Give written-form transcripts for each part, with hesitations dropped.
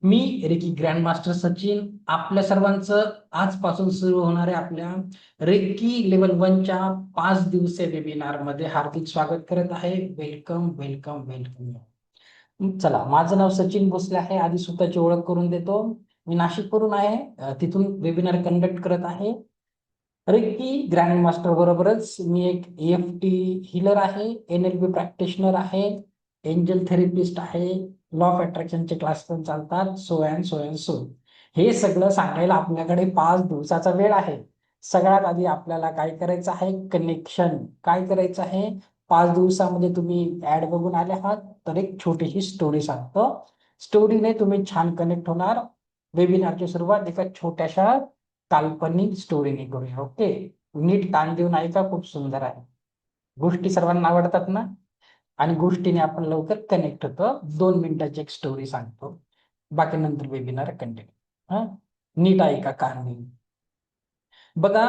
मी reiki grandmaster Sachin आपल्या सर्वांचं आजपासून सुरू होणाऱ्या आपल्या रेकी लेवल 1च्या 5 दिवसीय वेबिनार मध्ये हार्दिक स्वागत करत आहे. Welcome welcome welcome. चला, माझं नाव सचिन भोसले आहे. आधी स्वतःची ओळख करून देतो. मी नाशिकवरून आहे. तिथून वेबिनार कंडक्ट करत आहे. रेकी ग्रँडमास्टर बरोबरच मी एक EFT हिलर आहे, NLP प्रॅक्टिशनर आहे, एंजल थेरपिस्ट आहे, लॉ ऑफ अट्रॅक्शनचे क्लास पण चालतात, so and so and so. हे सगळं सांगायला आपल्याकडे 5 दिवसाचा वेळ आहे. सगळ्यात आधी आपल्याला काय करायचं आहे? कनेक्शन. काय करायचं आहे? 5 दिवसामध्ये तुम्ही ऍड बघून आले आहात, तर एक छोटीशी स्टोरी सांगतो. स्टोरीने तुम्ही छान कनेक्ट होणार. वेबिनारची सुरुवात एका छोट्याशा काल्पनिक स्टोरीने करूया. ओके, नीट ताण देऊन ऐका, खूप सुंदर आहे. गोष्टी सर्वांना आवडतात ना, आणि गोष्टीने आपण लवकर कनेक्ट होतो. 2 मिनिटाची एक स्टोरी सांगतो, बाकी नंतर वेबिनार कंटिन्यू. हा, नीट ऐका कान देऊन. बघा,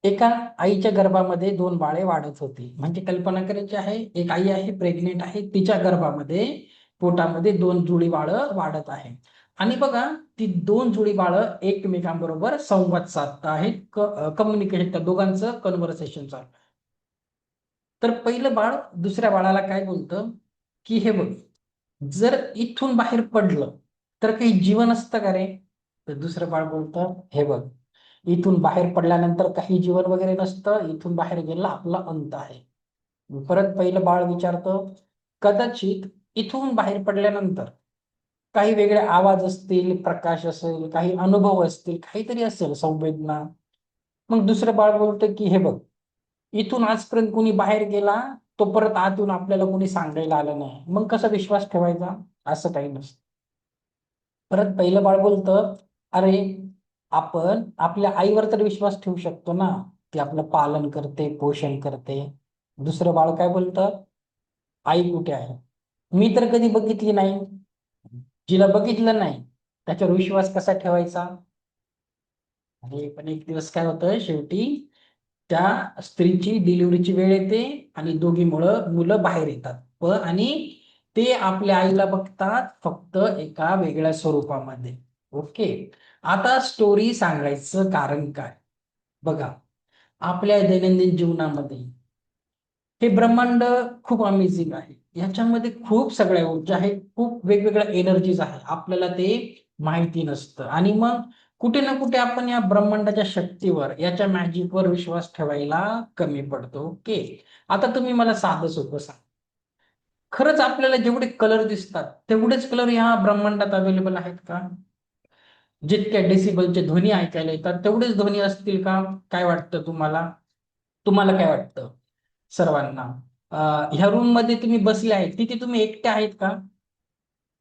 एका आईच्या गर्भामध्ये 2 बाळे वाढत होती. म्हणजे कल्पना करायची आहे, एक आई आहे, प्रेग्नेंट आहे, तिच्या गर्भामध्ये पोटामध्ये 2 जुळी बाळं वाढत आहे. आणि बघा, ती 2 जुळी बाळं एकमेकांबरोबर संवाद साधत आहेत. कम्युनिकेशन, त्या दोघांचं कन्व्हर्सेशन चालू आहे. तर पहिलं बाळ दुसऱ्या बाळाला काय बोलतं की हे बघ, जर इथून बाहेर पडलं तर काही जीवन असतं का रे? तर दुसरं बाळ बोलतं, हे बघ, इथून बाहेर पडल्यानंतर काही जीवन वगैरे नसतं, इथून बाहेर गेला आपला अंत आहे. परत पहिलं बाळ विचारतं, कदाचित इथून बाहेर पडल्यानंतर काही वेगळे आवाज असतील, प्रकाश असेल, काही अनुभव असतील, काहीतरी असेल, संवेदना. मग दुसरं बाळ बोलतं की हे बघ, इथून आजपर्यंत कोणी बाहेर गेला, तो परत आतून आपल्याला कोणी सांगायला आलं नाही, मग कसा विश्वास ठेवायचा? असं काही नसतं. परत पहिलं बाळ बोलतं, अरे, आपण आपल्या आईवर तर विश्वास ठेवू शकतो ना, ती आपलं पालन करते, पोषण करते. दुसरं बाळ काय बोलतं, आई कुठे आहे? मी तर कधी बघितली नाही. जिला बघितलं नाही त्याच्यावर विश्वास कसा ठेवायचा? आणि पण एक दिवस काय होतं, शेवटी त्या स्त्रीची डिलिव्हरीची वेळ येते आणि दोघी मुलं बाहेर येतात. आणि ते आपल्या आईला बघतात, फक्त एका वेगळ्या स्वरूपामध्ये. ओके, आता स्टोरी सांगायचं कारण काय? बघा, आपल्या दैनंदिन जीवनामध्ये हे ब्रह्मांड खूप अमेझिंग आहे. ह्याच्यामध्ये खूप सगळ्या ऊर्जा आहेत, खूप वेगवेगळ्या एनर्जीज आहेत. आपल्याला ते माहिती नसतं, आणि मग कुठे ना कुठे आपण या ब्रह्मांडाच्या शक्तीवर, याच्या मॅजिकवर विश्वास ठेवायला कमी पडतो. ओके, आता तुम्ही मला साधं सोपं सांगा, खरंच आपल्याला जेवढे कलर दिसतात तेवढेच कलर ह्या ब्रह्मांडात अवेलेबल आहेत का? जितक्या डेसिबलचे ध्वनी ऐकायला येतात तेवढेच ध्वनी असतील का? काय वाटतं तुम्हाला? तुम्हाला काय वाटतं सर्वांना? ह्या रूम मध्ये तुम्ही बसले आहेत, तिथे तुम्ही एकटे आहेत का?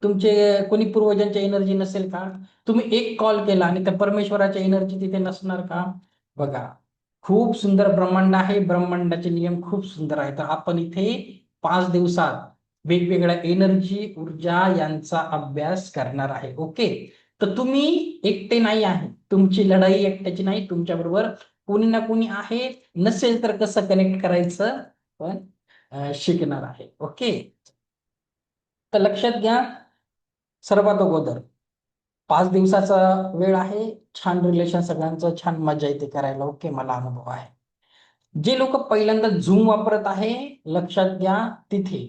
तुमचे कोणी पूर्वजांच्या एनर्जी नसेल का? तुम्ही एक कॉल केला आणि त्या परमेश्वराच्या एनर्जी तिथे नसणार का? बघा, खूप सुंदर ब्रह्मांड आहे. ब्रह्मांडाचे नियम खूप सुंदर आहेत. तर आपण इथे 5 दिवसात वेगवेगळ्या एनर्जी, ऊर्जा यांचा अभ्यास करणार आहे. ओके, तर तुम्ही एकटे नाही आहे. तुमची लढाई एकट्याची नाही, तुमच्याबरोबर कोणी ना कोणी आहे. नसेल तर कसं कनेक्ट करायचं पण शिकणार आहे. ओके, तर लक्षात घ्या, सर्वात अगोदर 5 दिवसाचा वेळ आहे. छान रिलेशन सगळ्यांचं, छान मजा येते करायला. ओके, मला अनुभव आहे. जे लोक पहिल्यांदा झूम वापरत आहे, लक्षात घ्या, तिथे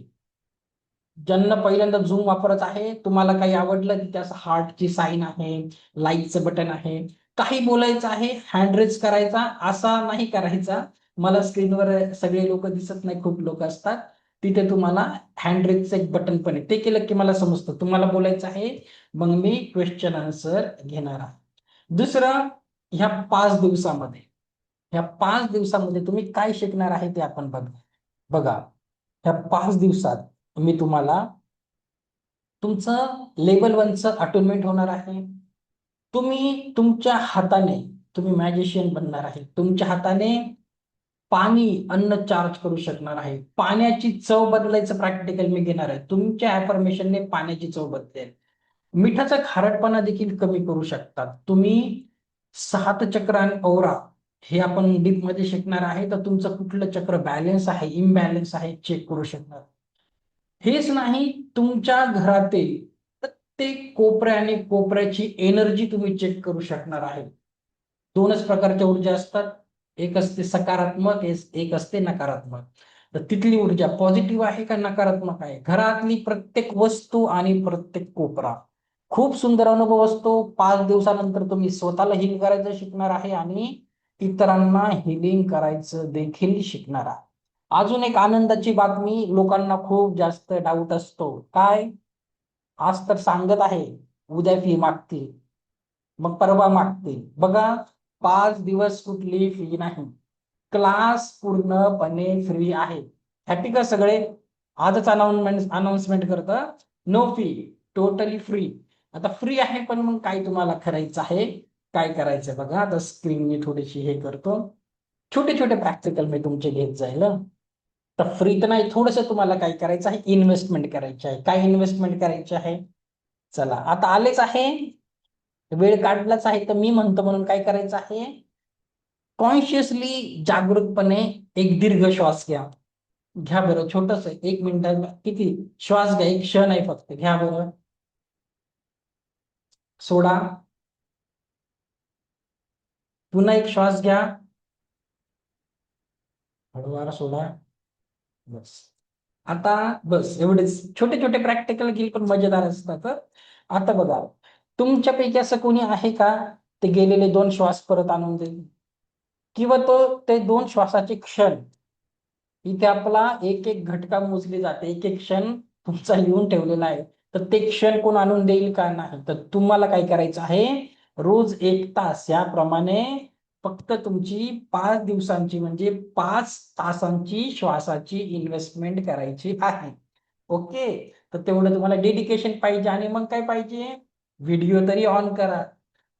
ज्यांना पहिल्यांदा झूम वापरत आहे, तुम्हाला काही आवडलं की त्याचं हार्टची साईन आहे, लाईकचं बटन आहे, काही बोलायचं आहे, हँड रेज करायचा, असा नाही करायचा. मला स्क्रीनवर सगळे लोक दिसत नाही, खूप लोक असतात. तिथे तुम्हाला हँड रेजचं एक बटन पण आहे, ते केलं की मला समजतं तुम्हाला बोलायचं आहे. मग मी क्वेश्चन आन्सर घेणार आहे. दुसरं, ह्या 5 दिवसामध्ये ह्या 5 दिवसामध्ये तुम्ही काय शिकणार आहे ते आपण बघा, ह्या 5 दिवसात मी तुम्हाला तुमचं लेवल 1चं अटोनमेंट होणार आहे. तुम्ही तुमच्या हाताने, तुम्ही मॅजिशियन बनणार आहे. तुमच्या हाताने पाणी, अन्न चार्ज करू शकणार आहे. पाण्याची चव बदलायचं प्रॅक्टिकल मी घेणार आहे. तुमच्या अफर्मेशनने पाण्याची चव बदलेल. मिठाचा खारटपणा देखील कमी करू शकतात तुम्ही. 7 चक्र आणि औरा हे आपण डीप मध्ये शिकणार आहे. तर तुमचं कुठलं चक्र बॅलन्स आहे, इम्बॅलन्स आहे, चेक करू शकणार. हेच नाही, तुमच्या घरातील प्रत्येक कोपऱ्या आणि कोपऱ्याची एनर्जी तुम्ही चेक करू शकणार आहे. दोनच प्रकारच्या ऊर्जा असतात, एक असते सकारात्मक, एक असते नकारात्मक. तर तिथली ऊर्जा पॉझिटिव्ह आहे का नकारात्मक आहे? घरातली प्रत्येक वस्तू आणि प्रत्येक कोपरा खूप सुंदर अनुभव असतो. 5 दिवसानंतर तुम्ही स्वतःला हील करायचं शिकणार आहे आणि इतरांना हिलिंग करायचं देखील शिकणार आहे. अजून एक आनंदाची बातमी, लोकांना खूप जास्त डाऊट असतो, काय? आज तर सांगत आहे, उद्या फी मागतील, मग परवा मागतील. बघा, 5 दिवस कुठली फी नाही, क्लास पूर्णपणे फ्री आहे. हॅपी का सगळे? आजच अनाउन्समेंट करतं, नो फी, टोटली फ्री. आता फ्री आहे, पण मग काय तुम्हाला करायचं आहे, काय करायचं बघा. आता स्क्रीन मी थोडीशी हे करतो, छोटे छोटे प्रॅक्टिकल मी तुमचे घेत जाईल. तर फ्री तर नाही, थोडस तुम्हाला काय करायचं आहे, इन्व्हेस्टमेंट करायची आहे. काय इन्व्हेस्टमेंट करायची आहे? चला, आता आलेच आहे, वेळ काढलाच आहे, तर मी म्हणतो म्हणून काय करायचं आहे, कॉन्शियसली जागरूकपणे एक दीर्घ श्वास घ्या. घ्या बरं, छोटस 1 मिनिट, किती श्वास घ्या, एक क्षण आहे फक्त, घ्या बरं, सोडा, पुन्हा एक श्वास घ्या, हळूवार सोडा, बस. आता बस एवढेच छोटे छोटे प्रॅक्टिकल घेईल, पण मजेदार असतात. आता बघा, तुमच्यापैकी असं कोणी आहे का, ते गेलेले 2 श्वास परत आणून देईल, किंवा ते 2 श्वासाचे क्षण, इथे आपला एक एक घटका मोजली जाते, एक एक क्षण तुमचा लिहून ठेवलेला आहे. तर ते क्षण कोण आणून देईल का? नाही. तर तुम्हाला काय करायचं आहे, रोज 1 तास याप्रमाणे फक्त तुमची 5 दिवसांची म्हणजे 5 तासांची श्वासाची इन्व्हेस्टमेंट करायची आहे. ओके. तर तेवढं तुम्हाला डेडिकेशन पाहिजे. आणि मग काय पाहिजे, व्हिडिओ तरी ऑन करा.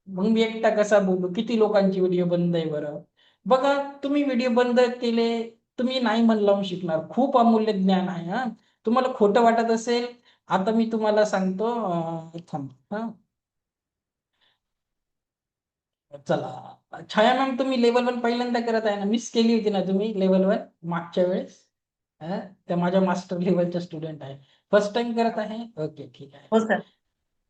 मग मी एकटा कसा बोलू? किती लोकांची व्हिडिओ बंद आहे बरं? बघा, तुम्ही व्हिडिओ बंद केले, तुम्ही नाही मन लावून शिकणार. खूप अमूल्य ज्ञान आहे. हा, तुम्हाला खोटं वाटत असेल, आता मी तुम्हाला सांगतो, थांब हा, चला. छाया मॅम, तुम्ही लेवल 1 पहिल्यांदा करत आहे ना? मिस केली होती ना तुम्ही लेवल 1 मागच्या वेळेस? हा, त्या माझ्या मास्टर लेवलच्या स्टुडंट आहे, फर्स्ट टाइम करत आहे. ओके, ठीक आहे. हो सर.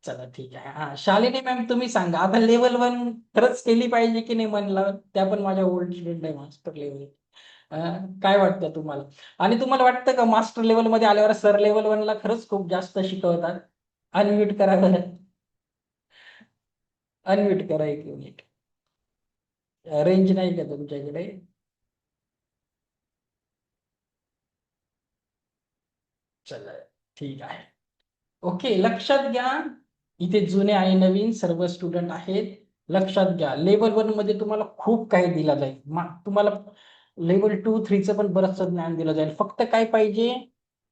चला, ठीक आहे. हा, शालिनी मॅम, तुम्ही सांगा आता, लेवल 1 खरंच केली पाहिजे की नाही मन लावून? त्या पण माझ्या ओल्ड स्टुडंट आहे मास्टर लेवल. काय वाटतं तुम्हाला? आणि तुम्हाला वाटतं का मास्टर लेवल मध्ये आल्यावर सर लेवल 1 ला खरंच खूप जास्त शिकवतात? अनम्यूट करा बरं, अनम्यूट करा 1 मिनिट. रेंज नाही का तुमच्याकडे? चला, ठीक आहे. ओके, लक्षात घ्या, इथे जुने आणि नवीन सर्व स्टुडंट आहेत. लक्षात घ्या, लेवल 1 मध्ये तुम्हाला खूप काही दिलं जाईल. तुम्हाला लेवल 2, 3चं पण बरंच ज्ञान दिलं जाईल. फक्त काय पाहिजे,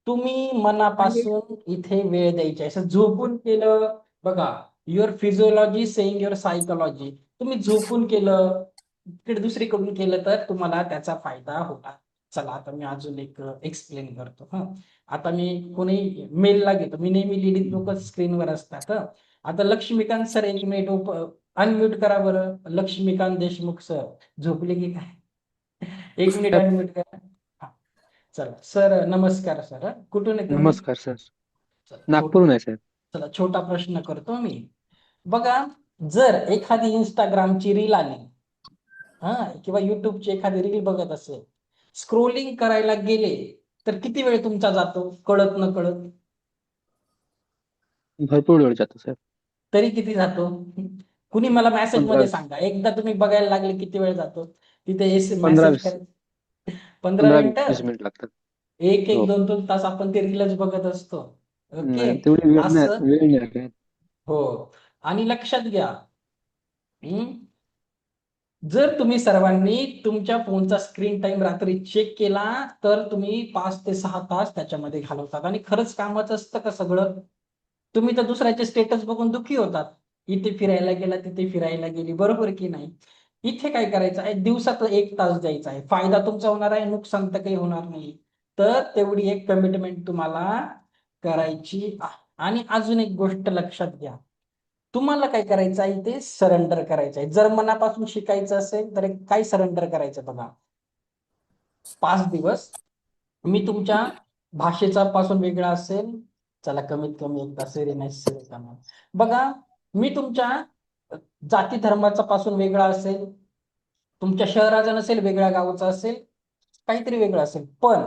तुम्ही मनापासून इथे वेळ द्यायचा आहे. असं झोपून केलं बघा, your physiology saying your psychology. तुम्ही झोपून केलं, इकडे दुसरीकडून केलं, तर तुम्हाला त्याचा फायदा होणार. चला, आता मी अजून एक एक्सप्लेन करतो. हा, आता मी कोणी मेलला घेतो, मी नेहमी लेडीज लोक स्क्रीनवर असतात. आता लक्ष्मीकांत सर, 1 मिनिट अनम्यूट करा बरं. लक्ष्मीकांत देशमुख सर झोपले की काय? 1 मिनिट साहेब, अनम्यूट करा. हा, चला सर, नमस्कार सर. कुठून आहे तुम्ही? नमस्कार सर. चला, नागपूरहून आहे साहेब. चला, छोटा प्रश्न करतो मी. बघा, जर एखादी इंस्टाग्रामची रील आली, हा, किंवा युट्यूबची एखादी रील बघत असेल, स्क्रोलिंग करायला गेले, तर किती वेळ तुमचा जातो कळत न कळत? भरपूर वेळ जातो साहेब. तरी किती जातो? कुणी मला मेसेज 15 मध्ये सांगा, एकदा तुम्ही बघायला लागले किती वेळ जातो तिथे पंधरा मेसेज वीस करायचं. 15 मिनिटं, 15-20 मिनिट लागतात. एक हो. एक 2-2 तास आपण ते रीलच बघत असतो. ओके, नाही, तेवढी असं. वेळ नाही आहे. हो, आणि लक्षात घ्या, जर तुम्ही सर्वांनी तुमच्या फोनचा स्क्रीन टाइम रात्री चेक केला, तर तुम्ही 5 ते 6 तास त्याच्यामध्ये घालवतात. आणि खरंच कामाचं असतं का सगळं? तुम्ही तर दुसऱ्याचे स्टेटस बघून दुःखी होतात, इथे फिरायला गेला, तिथे फिरायला गेली, बरोबर की नाही? इथे काय करायचं आहे, दिवसात 1 तास द्यायचा आहे. फायदा तुमचा होणार आहे, नुकसान तर काही होणार नाही. तर तेवढी एक कमिटमेंट तुम्हाला करायची आहे. आणि अजून एक गोष्ट लक्षात घ्या, तुम्हाला काय करायचं आहे, ते सरेंडर करायचं आहे. जर मनापासून शिकायचं असेल, तर काय सरेंडर करायचं बघा. 5 दिवस मी तुमच्या भाषेचा पासून वेगळा असेल, चला कमीत कमी एक तास व्हेरी नाईस सुरेखा मॅम. बघा, मी तुमच्या जाती धर्माचा पासून वेगळा असेल, तुमच्या शहराचा नसेल, वेगळ्या गावचा असेल, काहीतरी वेगळं असेल, पण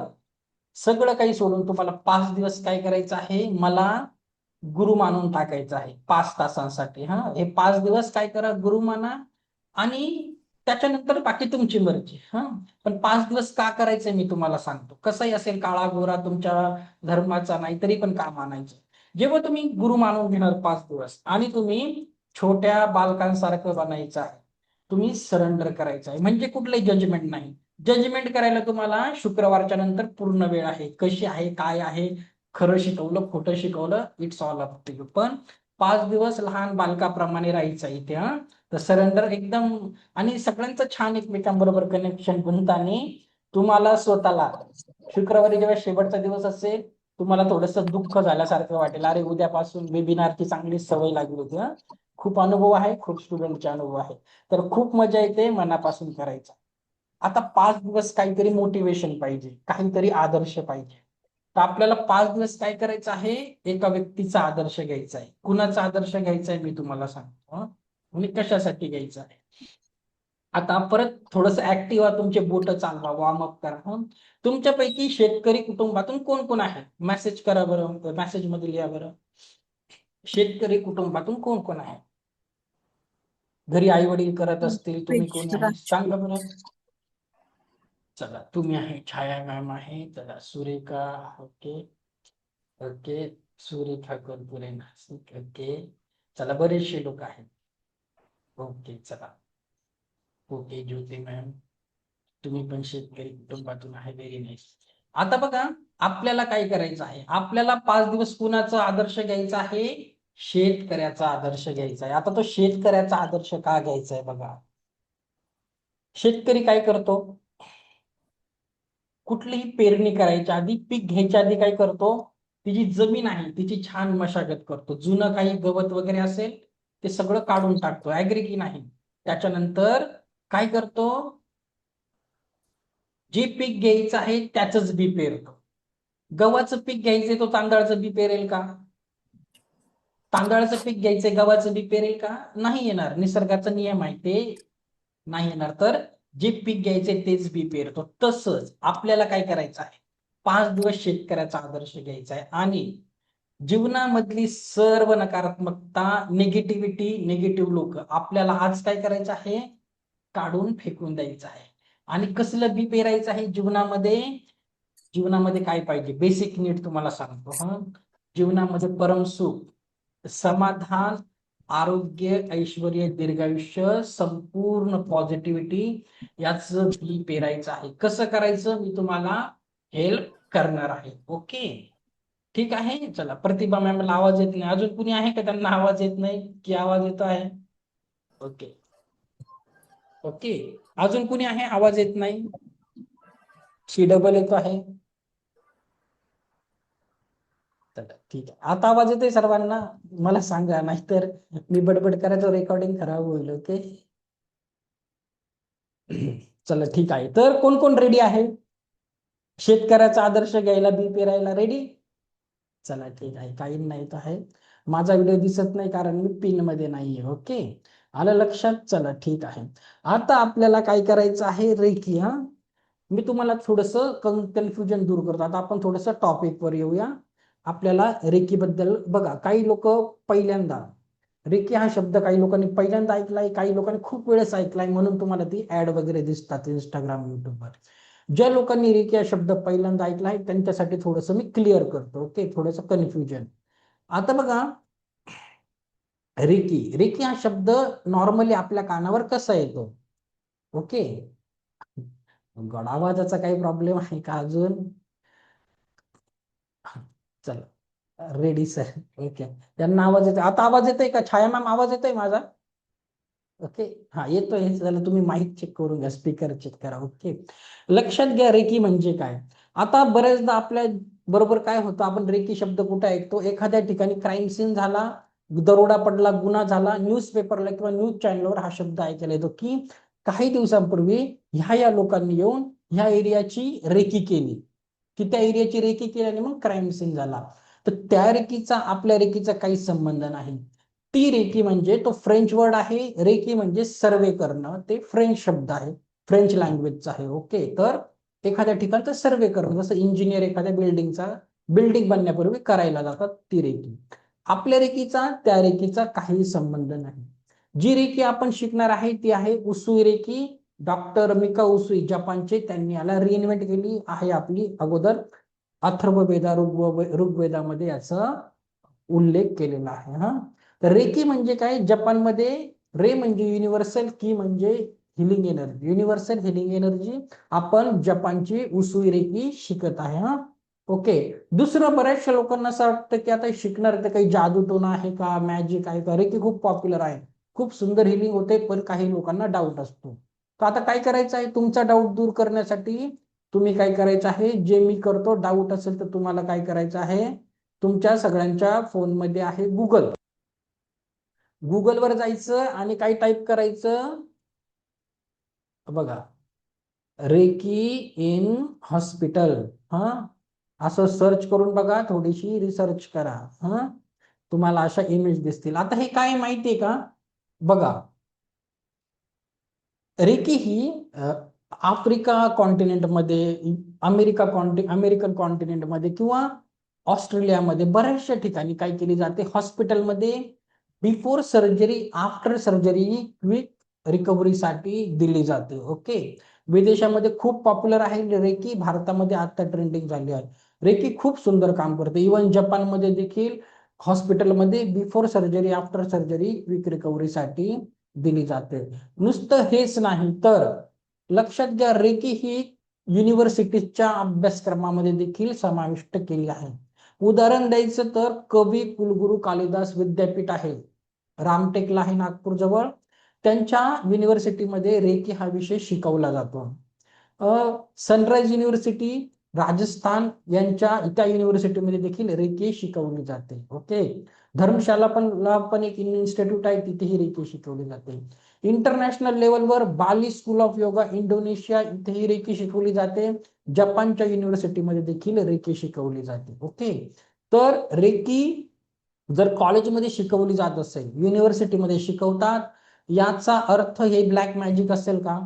सगळं काही सोडून तुम्हाला 5 दिवस काय करायचं आहे, मला गुरु मानून टाकायचं आहे 5 तासांसाठी. हा, हे 5 दिवस काय करा, गुरु माना, आणि त्याच्यानंतर बाकी तुमची मर्जी. हा, पण 5 दिवस का करायचंय मी तुम्हाला सांगतो. कसंही असेल, काळा गोरा तुमच्या धर्माचा नाही तरी पण का मानायचं. जेव्हा तुम्ही गुरु मानून घेणार 5 दिवस, आणि तुम्ही छोट्या बालकांसारखं बनायचं आहे, तुम्ही सरेंडर करायचं आहे, म्हणजे कुठलंही जजमेंट नाही. जजमेंट करायला तुम्हाला शुक्रवारच्या नंतर पूर्ण वेळ आहे. कशी आहे, काय आहे, खरं शिकवलं, खोटं शिकवलं, it's all up to you. पण 5 दिवस लहान बालकाप्रमाणे राहायचं इथे. हा, तर सरेंडर एकदम, आणि सगळ्यांचं छान एकमेकांबरोबर कनेक्शन बनताना तुम्हाला स्वतःला शुक्रवारी जेव्हा शेवटचा दिवस असेल, तुम्हाला थोडंसं दुःख झाल्यासारखं वाटेल, अरे उद्यापासून वेबिनारची चांगली सवय लागली होती. हा, खूप अनुभव आहे, खूप स्टुडंटचे अनुभव आहे, तर खूप मजा येते मनापासून करायचा. आता 5 दिवस काहीतरी मोटिवेशन पाहिजे, काहीतरी आदर्श पाहिजे. तर आपल्याला 5 दिवस काय करायचं आहे, एका व्यक्तीचा आदर्श घ्यायचा आहे. कुणाचा आदर्श घ्यायचा आहे मी तुम्हाला सांगतो. आणि कशासाठी घ्यायचं आहे. आता परत थोडस ऍक्टिव्ह तुमचे बोट चालवा, वॉर्मअप करा. तुमच्यापैकी शेतकरी कुटुंबातून कोण कोण आहे, मेसेज करा बरं, मेसेज मध्ये लिहा बरं. शेतकरी कुटुंबातून कोण कोण आहे, घरी आई वडील करत असतील, तुम्ही कोणी आहे सांगा बरं. चला, तुम्ही आहे, छाया मॅम आहे, चला Surekha, okay okay, Surekha Kurkure Nashik, okay. चला, बरेचसे लोक आहेत. ओके, चला, ओके. ज्योती मॅम, तुम्ही पण शेतकरी कुटुंबातून आहे, व्हेरी नाईस. आता बघा, आपल्याला काय करायचं आहे, आपल्याला 5 दिवस कुणाचा आदर्श घ्यायचा आहे, शेतकऱ्याचा आदर्श घ्यायचा आहे. आता तो शेतकऱ्याचा आदर्श का घ्यायचा आहे, बघा. शेतकरी काय करतो, कुठलीही पेरणी करायच्या आधी, पीक घ्यायच्या आधी काय करतो, तिची जमीन आहे तिची छान मशागत करतो. जुनं काही गवत वगैरे असेल ते सगळं काढून टाकतो, ऍग्री की नाही. त्याच्यानंतर काय करतो, जे पीक घ्यायचं आहे त्याच बी पेरतो. गव्हाचं पीक घ्यायचंय, तो तांदळाचं बी पेरेल का? तांदळाचं पीक घ्यायचंय, गव्हाचं बी पेरेल का? नाही येणार. निसर्गाचा नियम आहे, ते नाही येणार. तर जे पीक घ्यायचंय तेच बी पेरतो. तसंच आपल्याला काय करायचं आहे, 5 दिवस शेतकऱ्याचा आदर्श घ्यायचा आहे, आणि जीवनामधली सर्व नकारात्मकता, निगेटिव्हिटी, निगेटिव्ह लोक आपल्याला आज काय करायचं आहे, काढून फेकून द्यायचं आहे. आणि कसलं बी पेरायचं आहे जीवनामध्ये. जीवनामध्ये काय पाहिजे, बेसिक नीड तुम्हाला सांगतो. जीवनामध्ये परम सुख, समाधान, आरोग्य, ऐश्वर, दीर्घायुष्य, संपूर्ण पॉझिटिव्हिटी, याच बी पेरायचं आहे. कसं करायचं मी तुम्हाला हेल्प करणार आहे. ओके, ठीक आहे. चला, प्रतिभा मॅमला आवाज येत नाही, अजून कुणी आहे का त्यांना आवाज येत नाही, की आवाज येतो आहे? ओके ओके, अजून कुणी आहे, आवाज येत नाही, सी डबल येतो आहे. चला, ठीक आहे. आता आवाज येतोय सर्वांना, मला सांगा, नाहीतर मी बडबड करायचं, रेकॉर्डिंग खराब होईल. ओके, चला ठीक आहे. तर कोण कोण रेडी आहे शेतकऱ्याचा आदर्श घ्यायला, बी पेरायला रेडी? चला ठीक आहे, काही नाही तर आहे. माझा व्हिडिओ दिसत नाही कारण मी पिन मध्ये नाहीये. ओके, आलं लक्षात? चला ठीक आहे. आता आपल्याला काय करायचं आहे, रेखी. मी तुम्हाला थोडस कन्फ्युजन दूर करतो. आता आपण थोडस टॉपिक वर येऊया. आपल्याला रेकी बद्दल बघा, काही लोक पहिल्यांदा, रेकी हा शब्द काही लोकांनी पहिल्यांदा ऐकलाय, काही लोकांनी खूप वेळेस ऐकलाय, म्हणून तुम्हाला ती ऍड वगैरे दिसतात इंस्टाग्राम, युट्यूबवर. ज्या लोकांनी रेकी हा शब्द पहिल्यांदा ऐकलाय त्यांच्यासाठी थोडस मी क्लिअर करतो. ओके, थोडस कन्फ्युजन. आता बघा, रेकी, रेकी हा शब्द नॉर्मली आपल्या कानावर कसा येतो? ओके, गड आवाजाचा काही प्रॉब्लेम आहे का अजून? चला, रेडी सर. ओके, त्यांना आवाज येतोय, आता आवाज येतोय का? छाया मॅम, आवाज येतोय माझा? ओके, हा येतोय. झालं, तुम्ही माईक चेक करून घ्या, स्पीकर चेक करा. ओके, लक्षात घ्या, रेकी म्हणजे काय. आता बरेचदा आपल्या बरोबर काय होतं, आपण रेकी शब्द कुठे ऐकतो, एखाद्या ठिकाणी क्राईम सीन झाला, दरोडा पडला, गुन्हा झाला, न्यूजपेपरला किंवा न्यूज चॅनलवर हा शब्द ऐकायला येतो, की काही दिवसांपूर्वी ह्या या लोकांनी येऊन ह्या एरियाची रेकी केली, की त्या एरियाची रेकी केल्याने मग क्राईम सीन झाला. तर त्या रेकीचा आपल्या रेकीचा काही संबंध नाही. ती रेकी म्हणजे तो फ्रेंच वर्ड आहे. रेकी म्हणजे सर्वे करणं, ते फ्रेंच शब्द आहे, फ्रेंच लँग्वेजचा आहे. ओके, तर एखाद्या ठिकाणचा सर्वे करणं, जसं इंजिनियर एखाद्या बिल्डिंग बनण्यापूर्वी करायला जातात, ती रेकी. आपल्या रेकीचा त्या रेकीचा काही संबंध नाही. जी रेकी आपण शिकणार आहे ती आहे उसूई रेकी. डॉक्टर मिका उसूई जपानचे, त्यांनी याला रिइन्व्हेंट केली आहे. आपली अगोदर अथर्ववेदा ऋग्वेदामध्ये याचा उल्लेख केलेला आहे. हा, तर रेकी म्हणजे काय जपानमध्ये? रे म्हणजे युनिव्हर्सल, की म्हणजे healing energy, universal healing energy. आपण जपानची उसूई रेकी शिकत आहे. हा, ओके. दुसरं, बऱ्याचशा लोकांना असं वाटतं की आता शिकणार तर काही जादूटोना आहे का, मॅजिक आहे का? रेकी खूप पॉप्युलर आहे, खूप सुंदर हिलिंग होते, पण काही लोकांना डाऊट असतो. तर आता काय करायचं आहे तुमचा डाऊट दूर करण्यासाठी? तुम्ही काय करायचं आहे, जे मी करतो, डाऊट असेल तर तुम्हाला काय करायचं आहे, तुमच्या सगळ्यांच्या फोनमध्ये आहे गुगल. गुगलवर जायचं आणि काय टाईप करायचं बघा, रेकी इन हॉस्पिटल. हा, असं सर्च करून बघा, थोडीशी रिसर्च करा. हा, तुम्हाला अशा इमेज दिसतील. आता हे काय माहितीये का? बघा, रेकी ही आफ्रिका कॉन्टिनेंटमध्ये, अमेरिकन कॉन्टिनेंटमध्ये किंवा ऑस्ट्रेलियामध्ये बऱ्याचशा ठिकाणी काय केली जाते, हॉस्पिटलमध्ये before surgery, after surgery, quick रिकव्हरीसाठी दिली जाते. ओके, विदेशामध्ये खूप पॉप्युलर आहे रेकी, भारतामध्ये आता ट्रेंडिंग झाली आहे. रेकी खूप सुंदर काम करते. इवन जपानमध्ये देखील हॉस्पिटलमध्ये before surgery, after surgery, quick रिकव्हरीसाठी दिली जाते. नुसतं हेच नाही तर लक्षात घ्या, रेकी ही युनिव्हर्सिटीच्या अभ्यासक्रमामध्ये देखील समाविष्ट केली आहे. उदाहरण द्यायचं तर कवी कुलगुरू कालिदास विद्यापीठ आहे, रामटेकला आहे नागपूर जवळ, त्यांच्या युनिव्हर्सिटीमध्ये रेकी हा विषय शिकवला जातो. सनराइज युनिव्हर्सिटी राजस्थान यांच्या त्या युनिव्हर्सिटीमध्ये देखील रेकी शिकवली जाते. ओके, धर्मशाला पण एक इन्स्टिट्यूट आहे, तिथेही रेकी शिकवली जाते. इंटरनॅशनल लेवलवर बाली स्कूल ऑफ योगा इंडोनेशिया, इथेही रेकी शिकवली जाते. जपानच्या युनिव्हर्सिटीमध्ये देखील रेकी शिकवली जाते. ओके, तर रेकी जर कॉलेजमध्ये शिकवली जात असेल, युनिव्हर्सिटीमध्ये शिकवतात, याचा अर्थ हे ब्लॅक मॅजिक असेल का?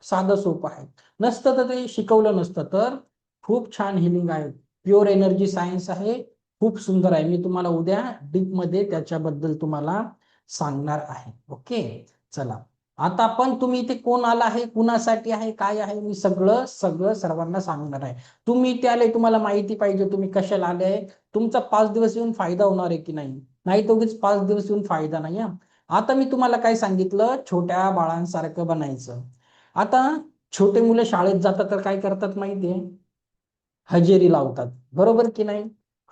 साधं सोपं आहे. नसतं तर ते शिकवलं नसतं. तर खूप छान हिलिंग आहे, प्युअर एनर्जी सायन्स आहे, खूप सुंदर आहे. मी तुम्हाला उद्या डीप मध्ये त्याच्याबद्दल तुम्हाला सांगणार आहे. ओके, चला. आता आपण, तुम्ही इथे कोण आला आहे, कुणासाठी आहे, काय आहे, मी सगळं सगळं सर्वांना सांगणार आहे. तुम्ही इथे आले, तुम्हाला माहिती पाहिजे तुम्ही कशाला आले आहे, तुमचा 5 दिवस येऊन फायदा होणार आहे की नाही. नाही तर उगीच 5 दिवस येऊन फायदा नाही. आता मी तुम्हाला काय सांगितलं, छोट्या बाळांसारखं बनायचं. आता छोटे मुलं शाळेत जातात तर काय करतात माहितीये, हजेरी लावतात, बरोबर की नाही?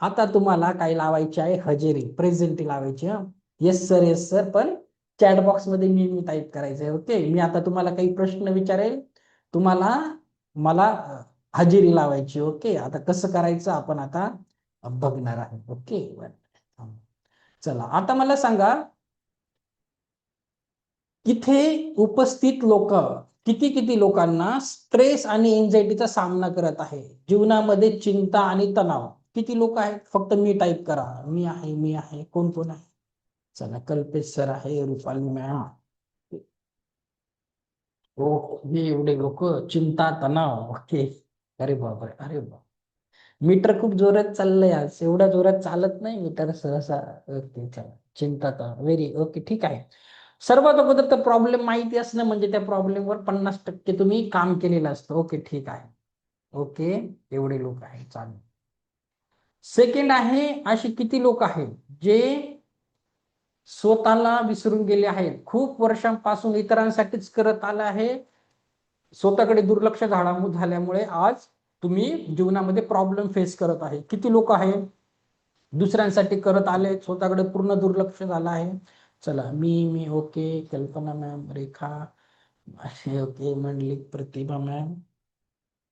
आता तुम्हाला काय लावायची आहे, हजेरी, प्रेझेंटी लावायची. हा, येस सर, येस सर, पण चॅट बॉक्स मध्ये मी टाईप करायचंय. ओके, मी आता तुम्हाला काही प्रश्न विचारेल, तुम्हाला मला हजेरी लावायची. ओके, आता कसं करायचं आपण आता बघणार आहे. ओके, चला. आता मला सांगा, इथे उपस्थित लोक किती किती लोकांना स्ट्रेस आणि एन्झायटीचा सामना करत आहे, जीवनामध्ये चिंता आणि तणाव, किती लोक आहेत? फक्त मी टाईप करा, मी आहे, मी आहे. कोण कोण आहे? चला, कल्पेश सर आहे, रुपाली मॅम. हो, हे एवढे लोक, चिंता तणाव. ओके, अरे बाबा, अरे बाबा, मीटर खूप जोरात चाललंय आज, एवढ्या जोरात चालत नाही मीटर सहसा. ओके, चला, चिंता तणाव, व्हेरी ओके, ठीक आहे. सर्वात अगोदर तर प्रॉब्लेम माहिती असणं म्हणजे त्या प्रॉब्लेमवर 50% तुम्ही काम केलेलं असतं. ओके, ठीक आहे. ओके, एवढे लोक आहेत, चालेल. सेकंड आहे, असे किती लोक आहेत जे स्वतःला विसरून गेले आहेत, खूप वर्षांपासून इतरांसाठीच करत आला आहे, स्वतःकडे दुर्लक्ष झाल्यामुळे आज तुम्ही जीवनामध्ये प्रॉब्लेम फेस करत आहे. किती लोक आहेत दुसऱ्यांसाठी करत आले, स्वतःकडे पूर्ण दुर्लक्ष झालं आहे? चला, मी ओके, कल्पना मॅम, रेखा, ओके, मंडलिक, प्रतिभा मॅम,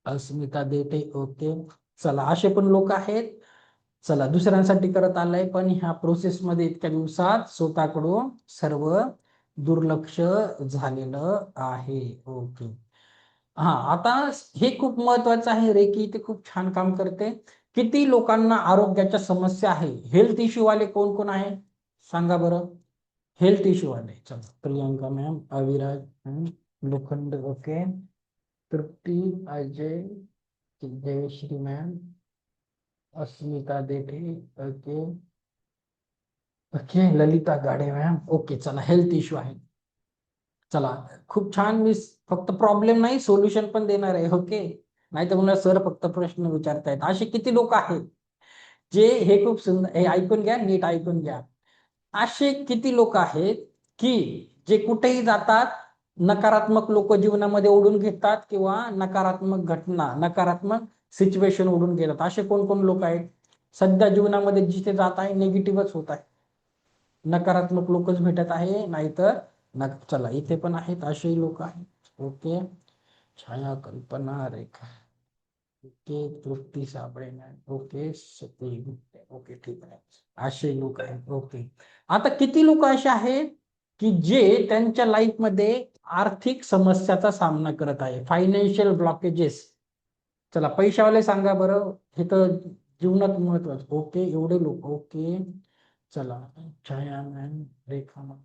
अस्मिता देते, ओके. चला, असे पण लोक आहेत. चला, दुसऱ्यांसाठी करत आलाय, पण ह्या प्रोसेसमध्ये इतक्या दिवसात स्वतःकडून सर्व दुर्लक्ष झालेलं आहे. ओके, हा, आता हे खूप महत्वाचं आहे. रेकी ते खूप छान काम करते. किती लोकांना आरोग्याच्या समस्या आहे? हेल्थ इश्यू वाले कोण कोण आहे सांगा बरं. हेल्थ इश्यू वाले, चला प्रियंका मॅम, अविराज मॅम, लोखंड, ओके, तृप्ती, अजय, जयश्री मॅम, अस्मिता देठे, ओके ओके, ललिता गाडे मॅम, ओके. चला हेल्थ इश्यू आहे. चला खूप छान. मी फक्त प्रॉब्लेम नाही सोल्युशन पण देणार आहे, ओके. नाही तर मला सर फक्त प्रश्न विचारतायत. असे किती लोक आहेत जे, हे खूप सुंदर, हे ऐकून घ्या, नीट ऐकून घ्या. असे किती लोक आहेत की जे कुठेही जातात, नकारात्मक लोक जीवनामध्ये ओढून घेतात किंवा नकारात्मक घटना, नकारात्मक सिच्युएशन ओढून घेतात. असे कोण कोण लोक आहेत सध्या जीवनामध्ये जिथे जात आहे निगेटिव्हच होत आहे, नकारात्मक लोकच भेटत आहे, नाहीतर चला इथे पण आहेत असेही लोक आहेत, ओके. छाया, कल्पना, रेखा, ओके, तृप्ती साबळे मॅम, ओके, सती गुप्ते, ओके, ठीक आहे. असे लोक आहेत, ओके. आता किती लोक असे आहेत की जे त्यांच्या लाईफ मध्ये आर्थिक समस्याचा सामना करत आहे, फायनान्शियल ब्लॉकेजेस. चला पैशावाले सांगा बरं, हे तर जीवनात महत्वाचं, ओके. एवढे लोक, ओके. चला छाया मॅम, रेखा मॅम,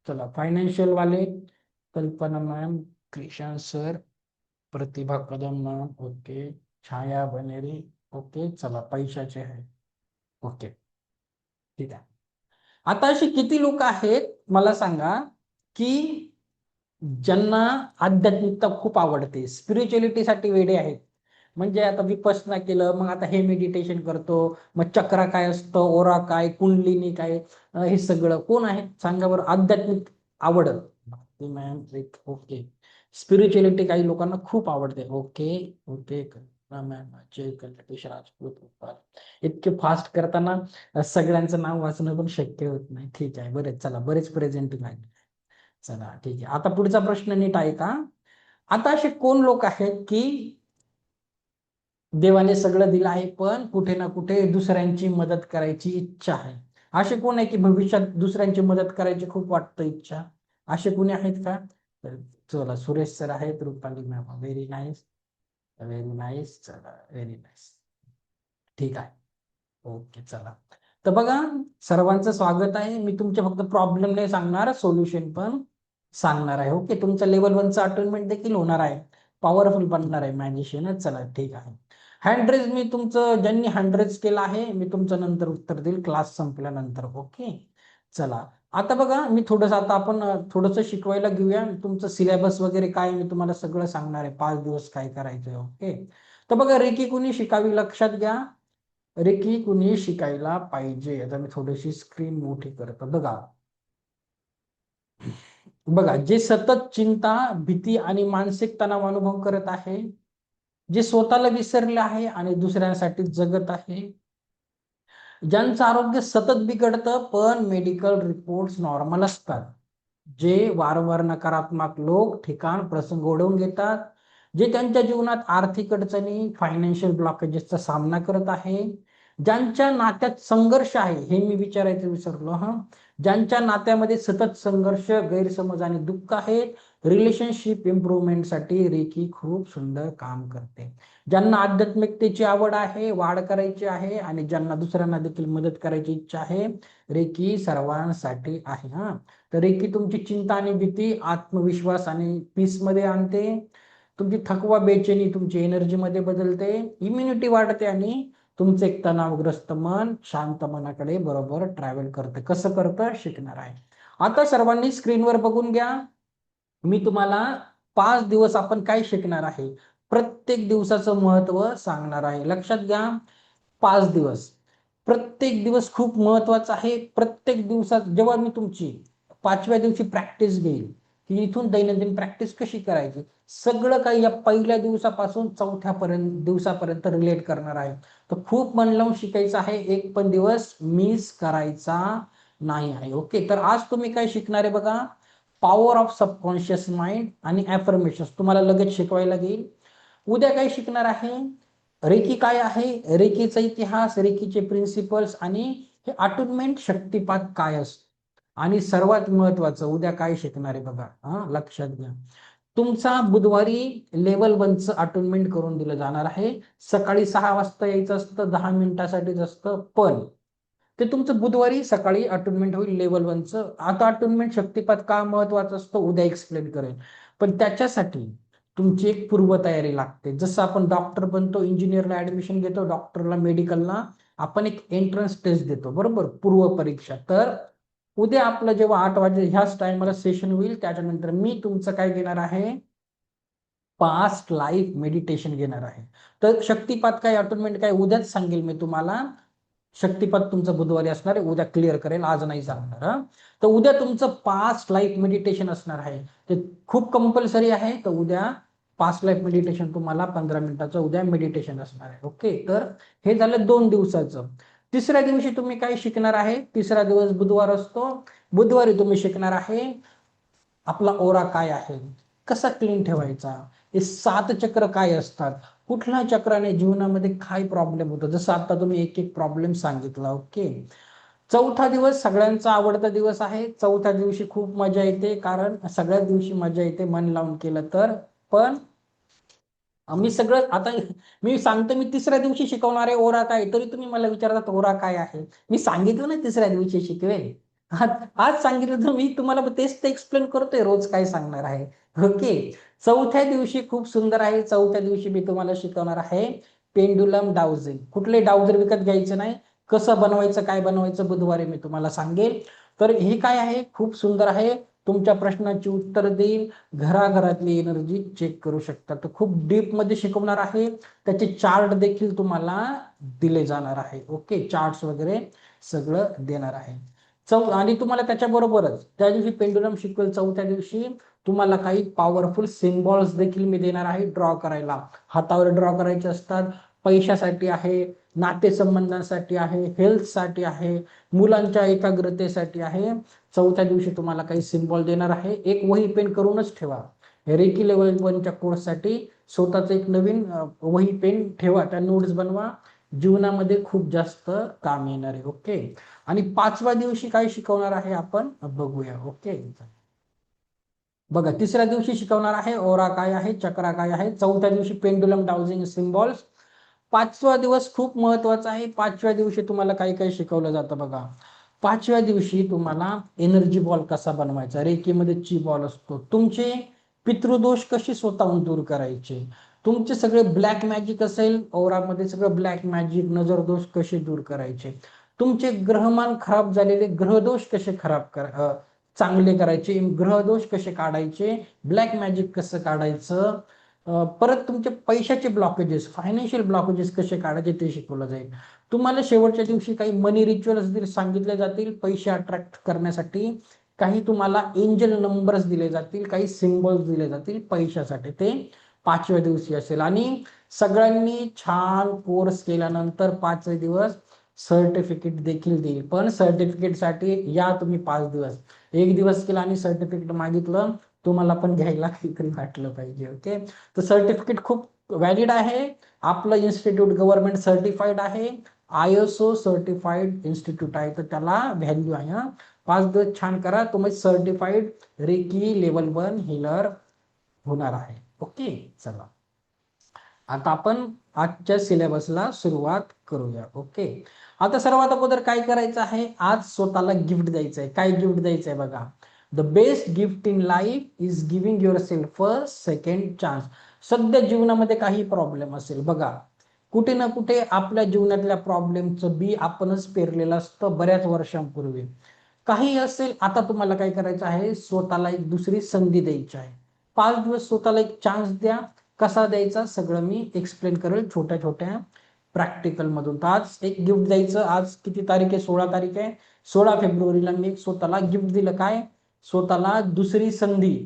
चला फायनान्शियल वाले, कल्पना मॅम, क्रिशांत सर, प्रतिभा कदम मॅम, ओके, छाया बनेरी, ओके. चला पैशाचे आहे, ओके, ठीक आहे. आता अशी किती लोक आहेत मला सांगा की ज्यांना आध्यात्मिकता खूप आवडते, स्पिरिच्युअलिटीसाठी वेडे आहेत. म्हणजे आता विपश्यना केलं, मग आता हे मेडिटेशन करतो, मग चक्रा काय असतं, ओरा काय, कुंडलिनी काय, हे सगळं कोण आहे सांगा बरं, आध्यात्मिक आवड. Ma'am, okay. स्पिरिच्युअलिटी काही लोकांना खूप आवडते, okay okay. Ma'am, Ajay Kalpesh Rajput, इतके फास्ट करताना सगळ्यांचं नाव वाचणं पण शक्य होत नाही, ठीक आहे. बरेच, चला बरेच प्रेझेंटिंग आहे. चला ठीक आहे. आता पुढचा प्रश्न नीट ऐका. आता असे कोण लोक आहेत की देवाने सगळं दिलं आहे पण कुठे ना कुठे दुसऱ्यांची मदत करायची इच्छा आहे? असे कोण आहे की भविष्यात दुसऱ्यांची मदत करायची खूप वाटतं इच्छा? असे कोणी आहेत का? तर चला सुरेश सर आहेत, Rupali ma'am, very nice, very nice, चला व्हेरी नाईस, ठीक आहे, ओके. चला तर बघा, सर्वांचं स्वागत आहे. मी तुमचे फक्त प्रॉब्लेम नाही सांगणार, सोल्युशन पण सांगणार आहे, ओके. तुमचं लेवल 1चं अटेन्मेंट देखील होणार आहे, पॉवरफुल बनणार आहे मॅजिशियनच. चला ठीक आहे. हँड रेज मी तुमचं, ज्यांनी हँड रेज केलं आहे मी तुमचं नंतर उत्तर देईल क्लास संपल्यानंतर, ओके. चला आता बघा, मी थोडंसं, आता आपण थोडंसं शिकवायला घेऊया. तुमचं सिलेबस वगैरे काय मी तुम्हाला सगळं सांगणार आहे, 5 दिवस काय करायचंय, ओके. तर बघा, रेकी कुणी शिकावी लक्षात घ्या, रेकी कुणी शिकायला पाहिजे. आता मी थोडीशी स्क्रीन मोठी करतो. बघा बघा, जे सतत चिंता, भीती आणि मानसिक तणाव अनुभव करत आहे, जे स्वतःला विसरले आहे आणि दुसऱ्यांसाठी जगत आहे, ज्यांचं आरोग्य सतत बिघडतं पण मेडिकल रिपोर्ट्स नॉर्मल असतात, जे वारंवार नकारात्मक लोक, ठिकाण, प्रसंग ओढवून घेतात, जे त्यांच्या जीवनात आर्थिक अडचणी, फायनान्शियल ब्लॉकेजेसचा सामना करत आहे, ज्यांच्या नात्यात संघर्ष आहे, हे मी विचारायचं विसरलो हा, ज्यांच्या नात्यामध्ये सतत संघर्ष, गैरसमज आणि दुःख आहेत, रिलेशनशिप इम्प्रुव्हमेंटसाठी रेकी खूप सुंदर काम करते. ज्यांना आध्यात्मिकतेची आवड आहे, वाढ करायची आहे आणि ज्यांना दुसऱ्यांना देखील मदत करायची इच्छा आहे, रेकी सर्वांसाठी आहे हा. तर रेकी तुमची चिंता आणि भीती आत्मविश्वास आणि पीस मध्ये आणते, तुमची थकवा, बेचैनी तुमची एनर्जी मध्ये बदलते, इम्युनिटी वाढते आणि तुमचं एक तणावग्रस्त मन शांत मनाकडे बरोबर ट्रॅव्हल करते. कसं करतं शिकणार आहे. आता सर्वांनी स्क्रीनवर बघून घ्या. मी तुम्हाला 5 दिवस आपण काय शिकणार आहे, प्रत्येक दिवसाचं महत्व सांगणार आहे. लक्षात घ्या, 5 दिवस, प्रत्येक दिवस खूप महत्वाचा आहे. प्रत्येक दिवसात जेव्हा मी तुमची 5व्या दिवशी प्रॅक्टिस घेईल की इथून दैनंदिन प्रॅक्टिस कशी करायची, सगळं काही या पहिल्या दिवसापासून 4थ्या दिवसापर्यंत रिलेट करणार आहे. तर खूप मन लावून शिकायचं आहे, एक पण दिवस मिस करायचा नाही आहे, ओके. तर आज तुम्ही काय शिकणार आहे बघा, पॉवर ऑफ सबकॉन्शियस माइंड आणि ॲफर्मेशन्स तुम्हाला लगेच शिकवायला घेईल. उद्या काय शिकणार आहे, रेकी काय आहे, रेकीचा इतिहास, रेकीचे प्रिन्सिपल्स आणि हे अटुनमेंट शक्तिपात काय असतो. आणि सर्वात महत्वाचं उद्या काय शिकणार आहे बघा, हा लक्षात घ्या, तुमचा बुधवारी लेवल 1चं अटोनमेंट करून दिलं जाणार आहे. सकाळी 6 वाजता यायचं असतं, 10 मिनिटासाठीच असतं, पण ते तुमचं बुधवारी सकाळी अटोनमेंट होईल लेवल 1चं. आता अटोनमेंट शक्तिपात का महत्वाचं असतं उद्या एक्सप्लेन करेल, पण त्याच्यासाठी तुमची एक पूर्वतयारी लागते. जसं आपण डॉक्टर बनतो, इंजिनियरला ऍडमिशन घेतो, डॉक्टरला मेडिकलला आपण एक एंट्रन्स टेस्ट देतो, बरोबर, पूर्व परीक्षा. तर उद्या आपलं जेव्हा 8 वाजे ह्याच टायमाला सेशन होईल, त्याच्यानंतर मी तुमचं काय घेणार आहे, पास्ट लाईफ मेडिटेशन घेणार आहे. तर शक्तिपात काय अटोनमेंट काय उद्याच सांगेल मी तुम्हाला. शक्तिपात तुमचं बुधवारी असणार आहे, उद्या क्लिअर करेल, आज नाही सांगणार हा. तर उद्या तुमचं पास्ट लाईफ मेडिटेशन असणार आहे, ते खूप कंपल्सरी आहे. तर उद्या पास्ट लाईफ मेडिटेशन तुम्हाला 15 मिनिटाचं उद्या मेडिटेशन असणार आहे. ओके, तर हे झालं 2 दिवसाचं. तिसऱ्या दिवशी तुम्ही काय शिकणार आहे, तिसरा दिवस बुधवार असतो. बुधवारी तुम्ही शिकणार आहे आपला ओरा काय आहे, कसा क्लीन ठेवायचा, हे 7 चक्र काय असतात, कुठल्या चक्राने जीवनामध्ये काय प्रॉब्लेम होतो, जसं आता तुम्ही एक एक प्रॉब्लेम सांगितला. ओके, चौथा दिवस सगळ्यांचा आवडता दिवस आहे. चौथ्या दिवशी खूप मजा येते, कारण सगळ्याच दिवशी मजा येते मन लावून केलं तर. पण मी सगळं आता मी सांगतो, मी तिसऱ्या दिवशी शिकवणार आहे ओरा काय, तरी तुम्ही मला विचारतात ओरा काय आहे. मी सांगितलं ना तिसऱ्या दिवशी शिकवेल. आज आज सांगितलं तर मी तुम्हाला तेच ते एक्सप्लेन करतोय, रोज काय सांगणार आहे. ओके, चौथ्या दिवशी खूप सुंदर आहे. चौथ्या दिवशी मी तुम्हाला शिकवणार आहे पेंडुलम डाउजिंग. कुठले डाउजर विकत घ्यायचे नाही, कसं बनवायचं काय बनवायचं बुधवारी मी तुम्हाला सांगेल. तर हे काय आहे, खूप सुंदर आहे, तुमच्या प्रश्नाची उत्तर देईल, घराघरातली एनर्जी चेक करू शकता. तर खूप डीप मध्ये शिकवणार आहे, त्याचे चार्ट देखील तुम्हाला दिले जाणार आहे. ओके, चार्ट्स वगैरे सगळं देणार आहे. आणि तुम्हाला त्याच्याबरोबरच त्या दिवशी पेंडुलम शिकवेल, चौथ्या दिवशी तुम्हाला काही पॉवरफुल सिम्बॉल्स देखील मी देणार आहे ड्रॉ करायला. हातावर ड्रॉ करायचे असतात, पैशासाठी आहे, नातेसंबंधांसाठी आहे, हेल्थसाठी आहे, मुलांच्या एकाग्रतेसाठी आहे. चौथ्या दिवशी तुम्हाला काही सिम्बॉल देणार आहे. एक वही पेन करूनच ठेवा, रेकी लेवल 1च्या कोर्ससाठी स्वतःच एक नवीन वही पेन ठेवा, त्या नोट्स बनवा, जीवनामध्ये खूप जास्त काम येणार आहे. ओके, आणि 5व्या दिवशी काय शिकवणार आहे आपण बघूया. ओके, बघा, तिसऱ्या दिवशी शिकवणार आहे ओरा काय आहे, चक्रा काय आहे. चौथ्या दिवशी पेंडुलम डाउजिंग सिम्बॉल्स. 5वा दिवस खूप महत्वाचा आहे. 5व्या दिवशी तुम्हाला काय काय शिकवलं जातं बघा. 5व्या दिवशी तुम्हाला एनर्जी बॉल कसा बनवायचा, रेकीमध्ये ची बॉल असतो, तुमचे पितृदोष कसे स्वतःहून दूर करायचे, तुमचे सगळे ब्लॅक मॅजिक असेल ओरामध्ये, सगळं ब्लॅक मॅजिक नजर दोष कसे दूर करायचे, तुमचे ग्रहमान खराब झालेले ग्रहदोष कसे चांगले करायचे, ग्रहदोष कसे काढायचे, ब्लॅक मॅजिक कसं काढायचं, परत तुमचे पैशाचे ब्लॉकेजेस, फायनान्शियल ब्लॉकेजेस कसे काढायचे ते शिकवलं जाईल. तुम्हाला शेवटच्या दिवशी काही मनी रिच्युअल्स सांगितले जातील पैसे अट्रॅक्ट करण्यासाठी, काही तुम्हाला एंजल नंबर्स दिले जातील, काही सिम्बॉल्स दिले जातील पैशासाठी. ते 5व्या दिवशी असेल. आणि सगळ्यांनी छान कोर्स केल्यानंतर 5वे दिवस सर्टिफिकेट देखील देईल. पण सर्टिफिकेटसाठी या तुम्ही 5 दिवस. एक दिवस केला आणि सर्टिफिकेट मागितलं, तुम्हाला पण घ्यायला काहीतरी वाटलं पाहिजे. ओके, तर सर्टिफिकेट खूप व्हॅलिड आहे. आपलं इन्स्टिट्यूट गव्हर्नमेंट सर्टिफाईड आहे, ISO सर्टिफाईड इन्स्टिट्यूट आहे, तर त्याला व्हॅल्यू आहे. 5 दिवस छान करा, तुम्ही सर्टिफाईड रेकी लेवल 1 हिलर होणार आहे. ओके, चला आता आपण आजच्या सिलेबसला सुरुवात करूया. ओके, आता सर्वात अगोदर काय करायचं आहे, आज स्वतःला गिफ्ट द्यायचं आहे. काय गिफ्ट द्यायचं आहे बघा. The best gift in life is giving your self a second chance. सध्या जीवनामध्ये काही प्रॉब्लेम असेल बघा, कुठे ना कुठे आपल्या जीवनातल्या प्रॉब्लेमचं बी आपणच पेरलेलं असतं बऱ्याच वर्षांपूर्वी. काही असेल, आता तुम्हाला काय करायचं आहे, स्वतःला एक दुसरी संधी द्यायची आहे. 5 दिवस स्वतःला एक चान्स द्या. कसा द्यायचा सगळं मी एक्सप्लेन करेल छोट्या छोट्या प्रॅक्टिकल मधून. तर आज एक गिफ्ट द्यायचं. आज किती तारीख आहे, 16 तारीख आहे. 16 फेब्रुवारीला मी एक स्वतःला गिफ्ट दिलं. काय, स्वतःला दुसरी संधी.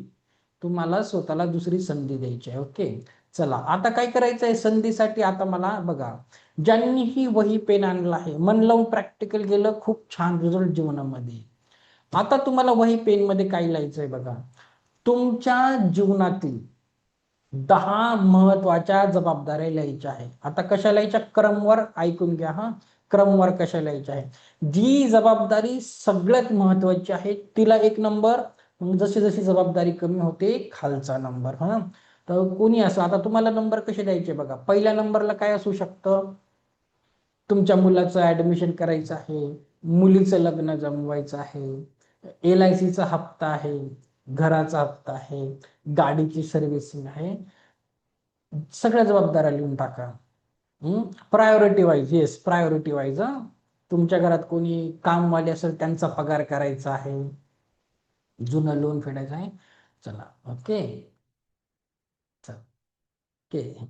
तुम्हाला स्वतःला दुसरी संधी द्यायची आहे. ओके, चला आता काय करायचं आहे संधीसाठी. आता मला बघा, ज्यांनीही वही पेन आणला आहे, मन लावून प्रॅक्टिकल गेलं, खूप छान रिझल्ट जीवनामध्ये. आता तुम्हाला वही पेन मध्ये काय लिहायचंय बघा, तुमच्या जीवनातील 10 महत्वाच्या जबाबदाऱ्या लिहायच्या आहे. आता कशा लिहायच्या, क्रमवार ऐकून घ्या हा. क्रमवार कशा लिहायच्या आहे. जी जबाबदारी सगळ्यात महत्वाची आहे तिला 1 नंबर, मग जशी जशी जबाबदारी कमी होते खालचा नंबर. हा, तर कोणी असं, आता तुम्हाला नंबर कसे द्यायचे बघा. पहिल्या नंबरला काय असू शकतं, तुमच्या मुलाचं ऍडमिशन करायचं आहे, मुलीचं लग्न जमवायचं आहे, LIC चा हप्ता आहे, घराचा हप्ता आहे, गाडीची सर्व्हिसिंग आहे, सगळ्या जबाबदाऱ्या लिहून टाका. Priority wise, yes priority wise. तुमच्या घरात कोणी कामवाले असेल त्यांचा पगार करायचा आहे, जुनं लोन फेडायचं आहे. चला ओके. चल ओके.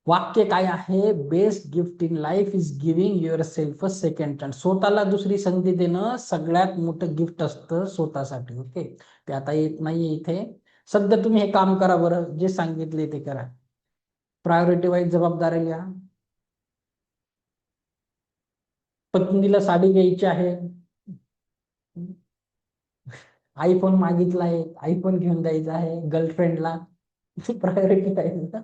वाक्य काय आहे, best gift in life is giving your self a second chance. स्वतःला दुसरी संधी देणं सगळ्यात मोठं गिफ्ट असतं स्वतःसाठी. ओके, ते आता येत नाहीये इथे. सध्या तुम्ही हे काम करा बरं, जे सांगितले ते करा. प्रायोरिटी वाईज जबाबदाऱ्या लिहा. पत्नीला साडी घ्यायची आहे, आयफोन मागितला आहे, आयफोन घेऊन द्यायचा आहे गर्लफ्रेंडला. Priority wise.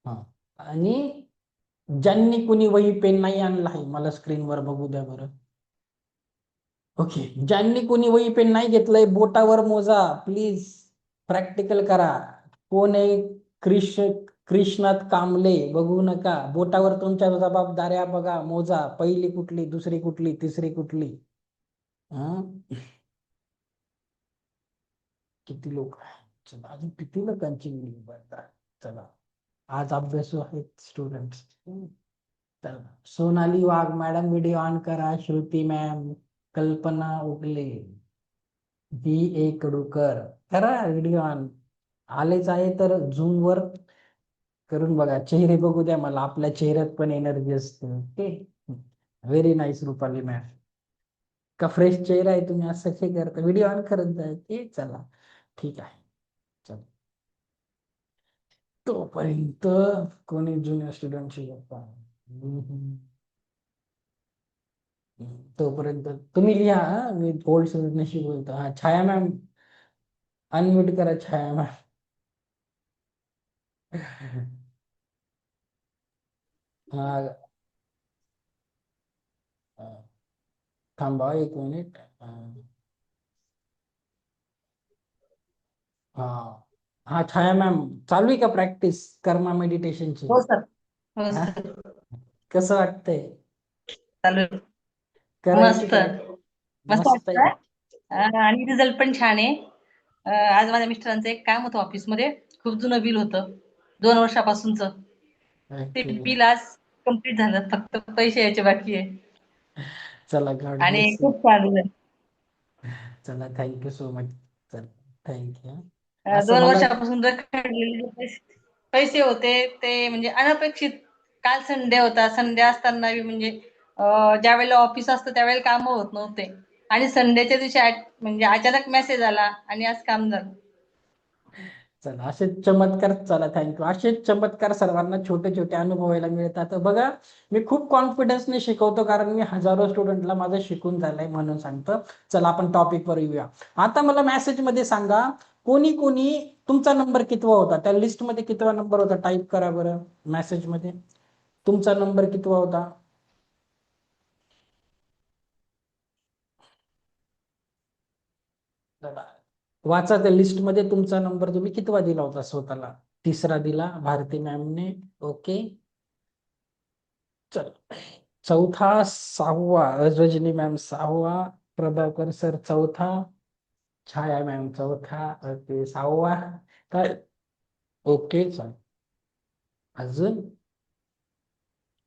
हा, आणि ज्यांनी कोणी वही पेन नाही आणला आहे मला स्क्रीनवर बघू द्या बरं. ओके, ज्यांनी कोणी वही पेन नाही घेतलंय बोटावर मोजा प्लीज, प्रॅक्टिकल करा. कोण आहे, कृष्णात कांबळे बघू नका, बोटावर तुमच्या जबाबदाऱ्या बघा, मोजा. पहिली कुठली, दुसरी कुठली, तिसरी कुठली. हं? किती लोक आहेत, चला अजून किती लोकांची meeting बघतात. चला, आज अभ्यासू आहेत स्टुडंट. चला, सोनाली वाघ मॅडम व्हिडिओ ऑन करा, श्रुती मॅम, कल्पना उगले, BA कडूकर करा व्हिडिओ ऑन. आलेच आहे तर झूम वर करून बघा, चेहरे बघू द्या मला, आपल्या चेहऱ्यात पण एनर्जी असते. Okay, very nice Rupali ma'am. का फ्रेश चेहरा आहे, तुम्ही असं हे करता, व्हिडिओ ऑन करत जाय ते. चला ठीक आहे. चल, तोपर्यंत कोणी ज्युनियर स्टुडंटशी गप्पा. तोपर्यंत तुम्ही लिहा, मी ओल्ड स्टुडंटशी बोलतो. हा, छाया मॅम अनम्यूट करा, छाया मॅम. हा, थांबा 1 मिनिट. हा हा, छाया मॅम चालू आहे का प्रॅक्टिस कर्मा मेडिटेशनची? हो सर. हो हा, सर. कसं वाटतंय, चालू आहे. करायची मस्त काय? मस्त मस्त आहे. वाटतं. आणि रिझल्ट पण छान आहे. आज माझ्या मिस्टरांचं एक काम होतं ऑफिसमध्ये. खूप जुनं बिल होतं 2 वर्षापासूनच. ते ओके, बिल आज कम्प्लीट झालं, फक्त पैसे यायचे बाकी आहे. चला गॉड आणि ब्लेस यू. खूप छान रिझल्ट. चला थँक्यू सो मच. चल, थँक्यू. असं दोन मला, वर्षापासून रखडलेले जे पैसे होते ते म्हणजे अनपेक्षित. काल संडे होता, संडे असताना म्हणजे ज्या वेळेला ऑफिस असतं त्यावेळेला काम होत नव्हते, आणि संडेच्या दिवशी म्हणजे अचानक मेसेज आला आणि आज काम झालं. चला असे चमत्कार, चला थँक्यू. असे चमत्कार सर्वांना छोटे छोटे अनुभवायला मिळतात. तर बघा, मी खूप कॉन्फिडन्सने शिकवतो, कारण मी हजारो स्टुडंटला माझं शिकून झालंय म्हणून सांगतो. चला आपण टॉपिक वर येऊया. आता मला मेसेज मध्ये सांगा, कोणी कोणी तुमचा नंबर कितवा होता, त्या लिस्ट मध्ये कितवा नंबर होता, टाईप करा बरं मेसेज मध्ये. तुमचा नंबर कितवा होता? वाचा त्या लिस्ट मध्ये तुमचा नंबर तुम्ही कितवा दिला होता स्वतःला. तिसरा दिला भारती मॅमने. ओके, चल, चौथा, सहावा रजनी मॅम सहावा, प्रभाकर सर चौथा, छाया मॅम चौथा, ओके सहावा. काय, ओके चल, अजून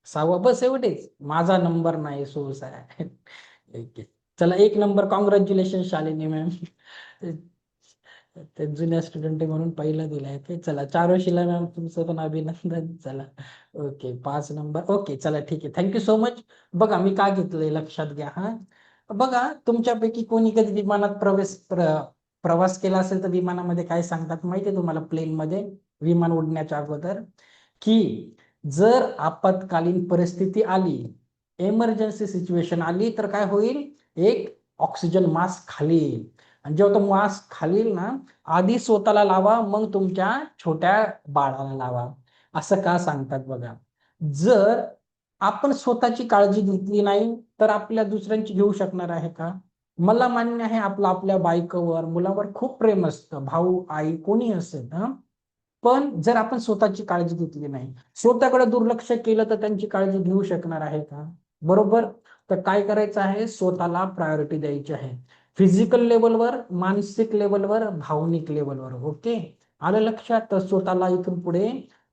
सहावा, बस एवढेच. माझा नंबर नाही, सोर्स आहे. ओके, चला 1 नंबर, कॉंग्रॅच्युलेशन शालिनी मॅम. ते जुन्या स्टुडंट म्हणून पहिलं दिलंय ते. चला चारुशिला मॅम तुमचं पण अभिनंदन. चला ओके, 5 नंबर. ओके चला ठीक आहे, थँक्यू सो मच. बघा मी काय घेतलंय लक्षात घ्या. हा, बघा तुमच्यापैकी कोणी कधी विमानात प्रवास केला असेल तर विमानामध्ये काय सांगतात माहितीये तुम्हाला, प्लेन मध्ये विमान उडण्याच्या अगोदर, की जर आपत्कालीन परिस्थिती आली, एमर्जन्सी सिच्युएशन आली, तर काय होईल, एक ऑक्सिजन मास्क खाली येईल आणि जेव्हा तो मास्क खाली येईल ना, आधी स्वतःला लावा, मग तुमच्या छोट्या बाळाला लावा. असं का सांगतात बघा. जर आपण स्वतःची काळजी घेतली नाही तर आपल्या दुसऱ्यांची घेऊ शकणार आहे का? मला मान्य आहे आपलं आपल्या बायकोवर, मुलावर खूप प्रेम असतं, भाऊ, आई, कोणी असेल. पण जर आपण स्वतःची काळजी घेतली नाही, स्वतःकडे दुर्लक्ष केलं, तर त्यांची काळजी घेऊ शकणार आहे का? बरोबर. तर काय करायचं आहे, स्वतःला प्रायोरिटी द्यायची आहे. फिजिकल लेवलवर, मानसिक लेवलवर, भावनिक लेवलवर. ओके, आलं लक्षात? तर स्वतःला इथून पुढे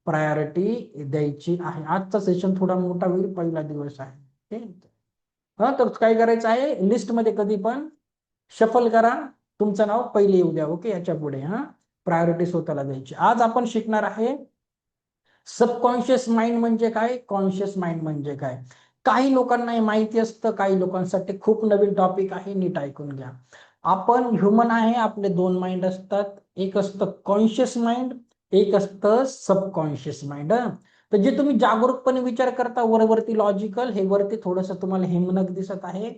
प्रायोरिटी द्यायची आहे. आजचा सेशन थोडा मोठा होईल, पहिला दिवस आहे. तर काय करायचं आहे, लिस्ट मध्ये कधी पण शफल करा, तुमचं नाव पहिले येऊ द्या. ओके, याच्या पुढे प्रायोरिटी स्वतःला द्यायची. आज आपण शिकणार आहे सबकॉन्शियस माइंड म्हणजे काय, कॉन्शियस माइंड म्हणजे काय. काही लोकांना हे माहिती असतं, काही लोकांसाठी खूप नवीन टॉपिक आहे. नीट ऐकून घ्या. आपण ह्युमन आहे, आपले दोन माइंड असतात. एक असतं कॉन्शियस माइंड, एक असतं सबकॉन्शियस माइंड. तर जे तुम्ही जागरूकपणे विचार करता, वरती लॉजिकल, हे वरती थोडस तुम्हाला हिमनक दिसत आहे,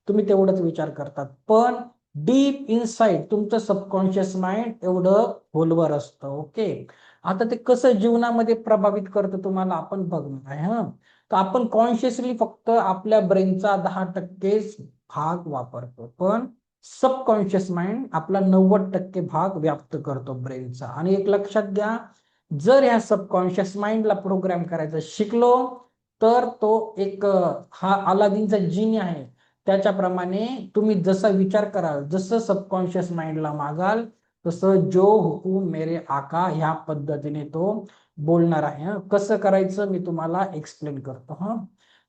तुम्ही तेवढंच विचार करतात. पण डीप इनसाइड तुमचं सबकॉन्शियस माइंड एवढं खोलवर असतं. ओके, आता ते कसं जीवनामध्ये प्रभावित करतं तुम्हाला आपण बघणार आहे. तर आपण कॉन्शियसली फक्त आपल्या ब्रेनचा 10% भाग वापरतो, पण सबकॉन्शियस माइंड आपला 90% भाग व्याप्त करतो ब्रेनचा. आणि एक लक्षात घ्या, जर या सबकॉन्शियस माइंडला प्रोग्राम करायचं शिकलो, तर तो एक हा अलादीनचा जिनी आहे, त्याच्याप्रमाणे तुम्ही जसा विचार कराल, जसं सबकॉन्शियस माइंडला मागाल, तसं जो हुकूम मेरे आका ह्या पद्धतीने तो बोलणार आहे. कसं करायचं मी तुम्हाला एक्सप्लेन करतो.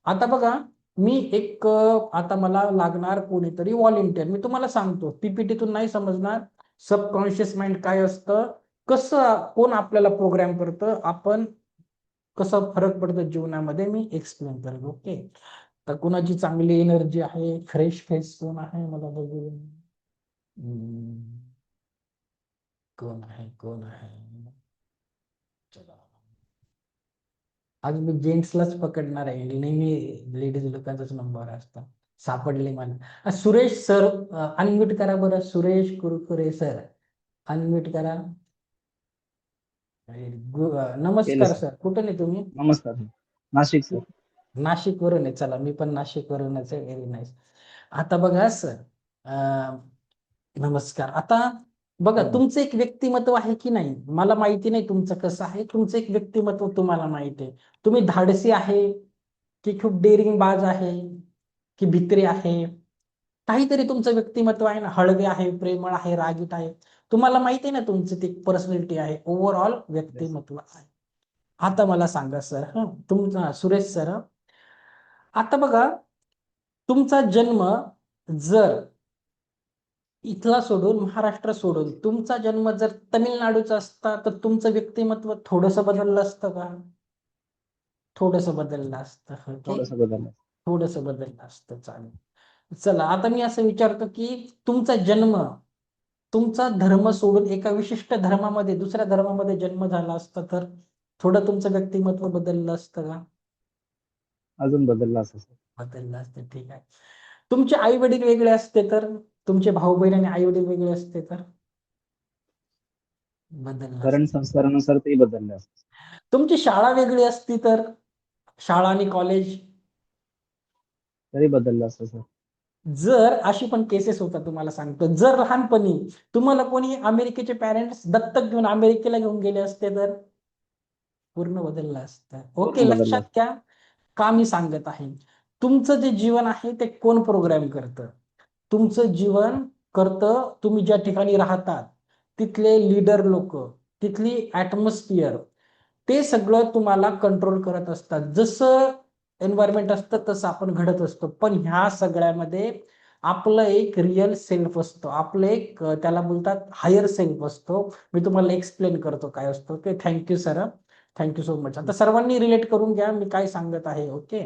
आता बघा, मी एक आता मला लागणार कोणीतरी व्हॉलेंटियर, मी तुम्हाला सांगतो, पीपीटीतून नाही समजणार. सबकॉन्शियस माइंड काय असतं, कसं कोण आपल्याला प्रोग्राम करतं, आपण कसं फरक पडतो जीवनामध्ये, मी एक्सप्लेन करेन. ओके, तर कुणाची चांगली एनर्जी आहे, फ्रेश फेस कोण आहे मला बघू. कोण आहे, कोण आहे, चला. आज मी जेंट्सलाच पकडणार आहे, नेहमी लेडीज लोकांचाच नंबर असतो. सापडले मला. सुरेश सर, अनम्यूट करा बरं. सुरेश कुरकुरे सर, अनम्यूट करा. केलं नमस्कार सर. सर, कुठे नाही तुम्ही? नमस्कार सर. नाशिक सर. नाशिक वरून आहे. चला, मी पण नाशिक वरूनच आहे. Very nice. आता बघा सर, नमस्कार. आता बघा, हो. तुमचं एक व्यक्तिमत्व आहे की नाही, मला माहिती नाही तुमचं कसं आहे. तुमचं एक व्यक्तिमत्व तुम्हाला माहिती आहे. तुम्ही धाडसी आहे की खूप डेअरिंग बाज आहे, की भित्री आहे, काहीतरी तुमचं व्यक्तिमत्व आहे ना. हळवे आहे, प्रेमळ आहे, रागीट आहे. तुम्हाला माहिती आहे ना, तुमचं ते पर्सनॅलिटी आहे, ओव्हरऑल Yes. व्यक्तिमत्व आहे. आता मला सांगा सर, तुमचा सुरेश सर, आता बघा, तुमचा जन्म जर इथला सोडून, महाराष्ट्र सोडून, तुमचा जन्म जर तामिळनाडूचा असता, तर तुमचं व्यक्तिमत्व थोडस बदललं असतं का? थोडस बदललं असतं. ओके, थोडंसं बदललं. थोडस बदललं असतं. चालेल. चला, आता मी असं विचारतो की तुमचा जन्म, तुमचा धर्म सोडून एका विशिष्ट धर्मामध्ये, दुसऱ्या धर्मामध्ये जन्म झाला असता, तर थोडं तुमचं व्यक्तिमत्व बदललं असतं का? अजून बदललं असं सर. बदललं असतं. ठीक आहे. तुमचे आई वडील वेगळे असते तर, तुमचे भाऊ बहीण आणि आई वडील वेगळे असते तर बदललं करण असतं. संस्कारानुसार तेही बदललं असं. तुमची शाळा वेगळी असती तर, शाळा आणि कॉलेज, तरी बदललं असं सर. जर अशी पण केसेस होतात, तुम्हाला सांगतो, जर लहानपणी तुम्हाला कोणी अमेरिकेचे पॅरेंट्स दत्तक घेऊन अमेरिकेला घेऊन गेले असते तर पूर्ण बदललं असतं. ओके, पूर्ण बदललं लक्षात असं. घ्या का मी सांगत आहे. तुमचं जे जीवन आहे ते कोण प्रोग्राम करतं? तुमचं जीवन करतं तुम्ही ज्या ठिकाणी राहतात, तिथले लीडर लोक, तिथली ऍटमॉस्फिअर, ते सगळं तुम्हाला कंट्रोल करत असतात. जसं एन्व्हायरमेंट असतं तसं आपण घडत असतो. पण ह्या सगळ्यामध्ये आपलं एक रिअल सेल्फ असतो, आपलं एक त्याला बोलतात हायर सेल्फ असतो. मी तुम्हाला एक्सप्लेन करतो काय असतो. Okay, thank you sir, thank you so much. आता सर्वांनी रिलेट करून घ्या मी काय सांगत आहे. ओके,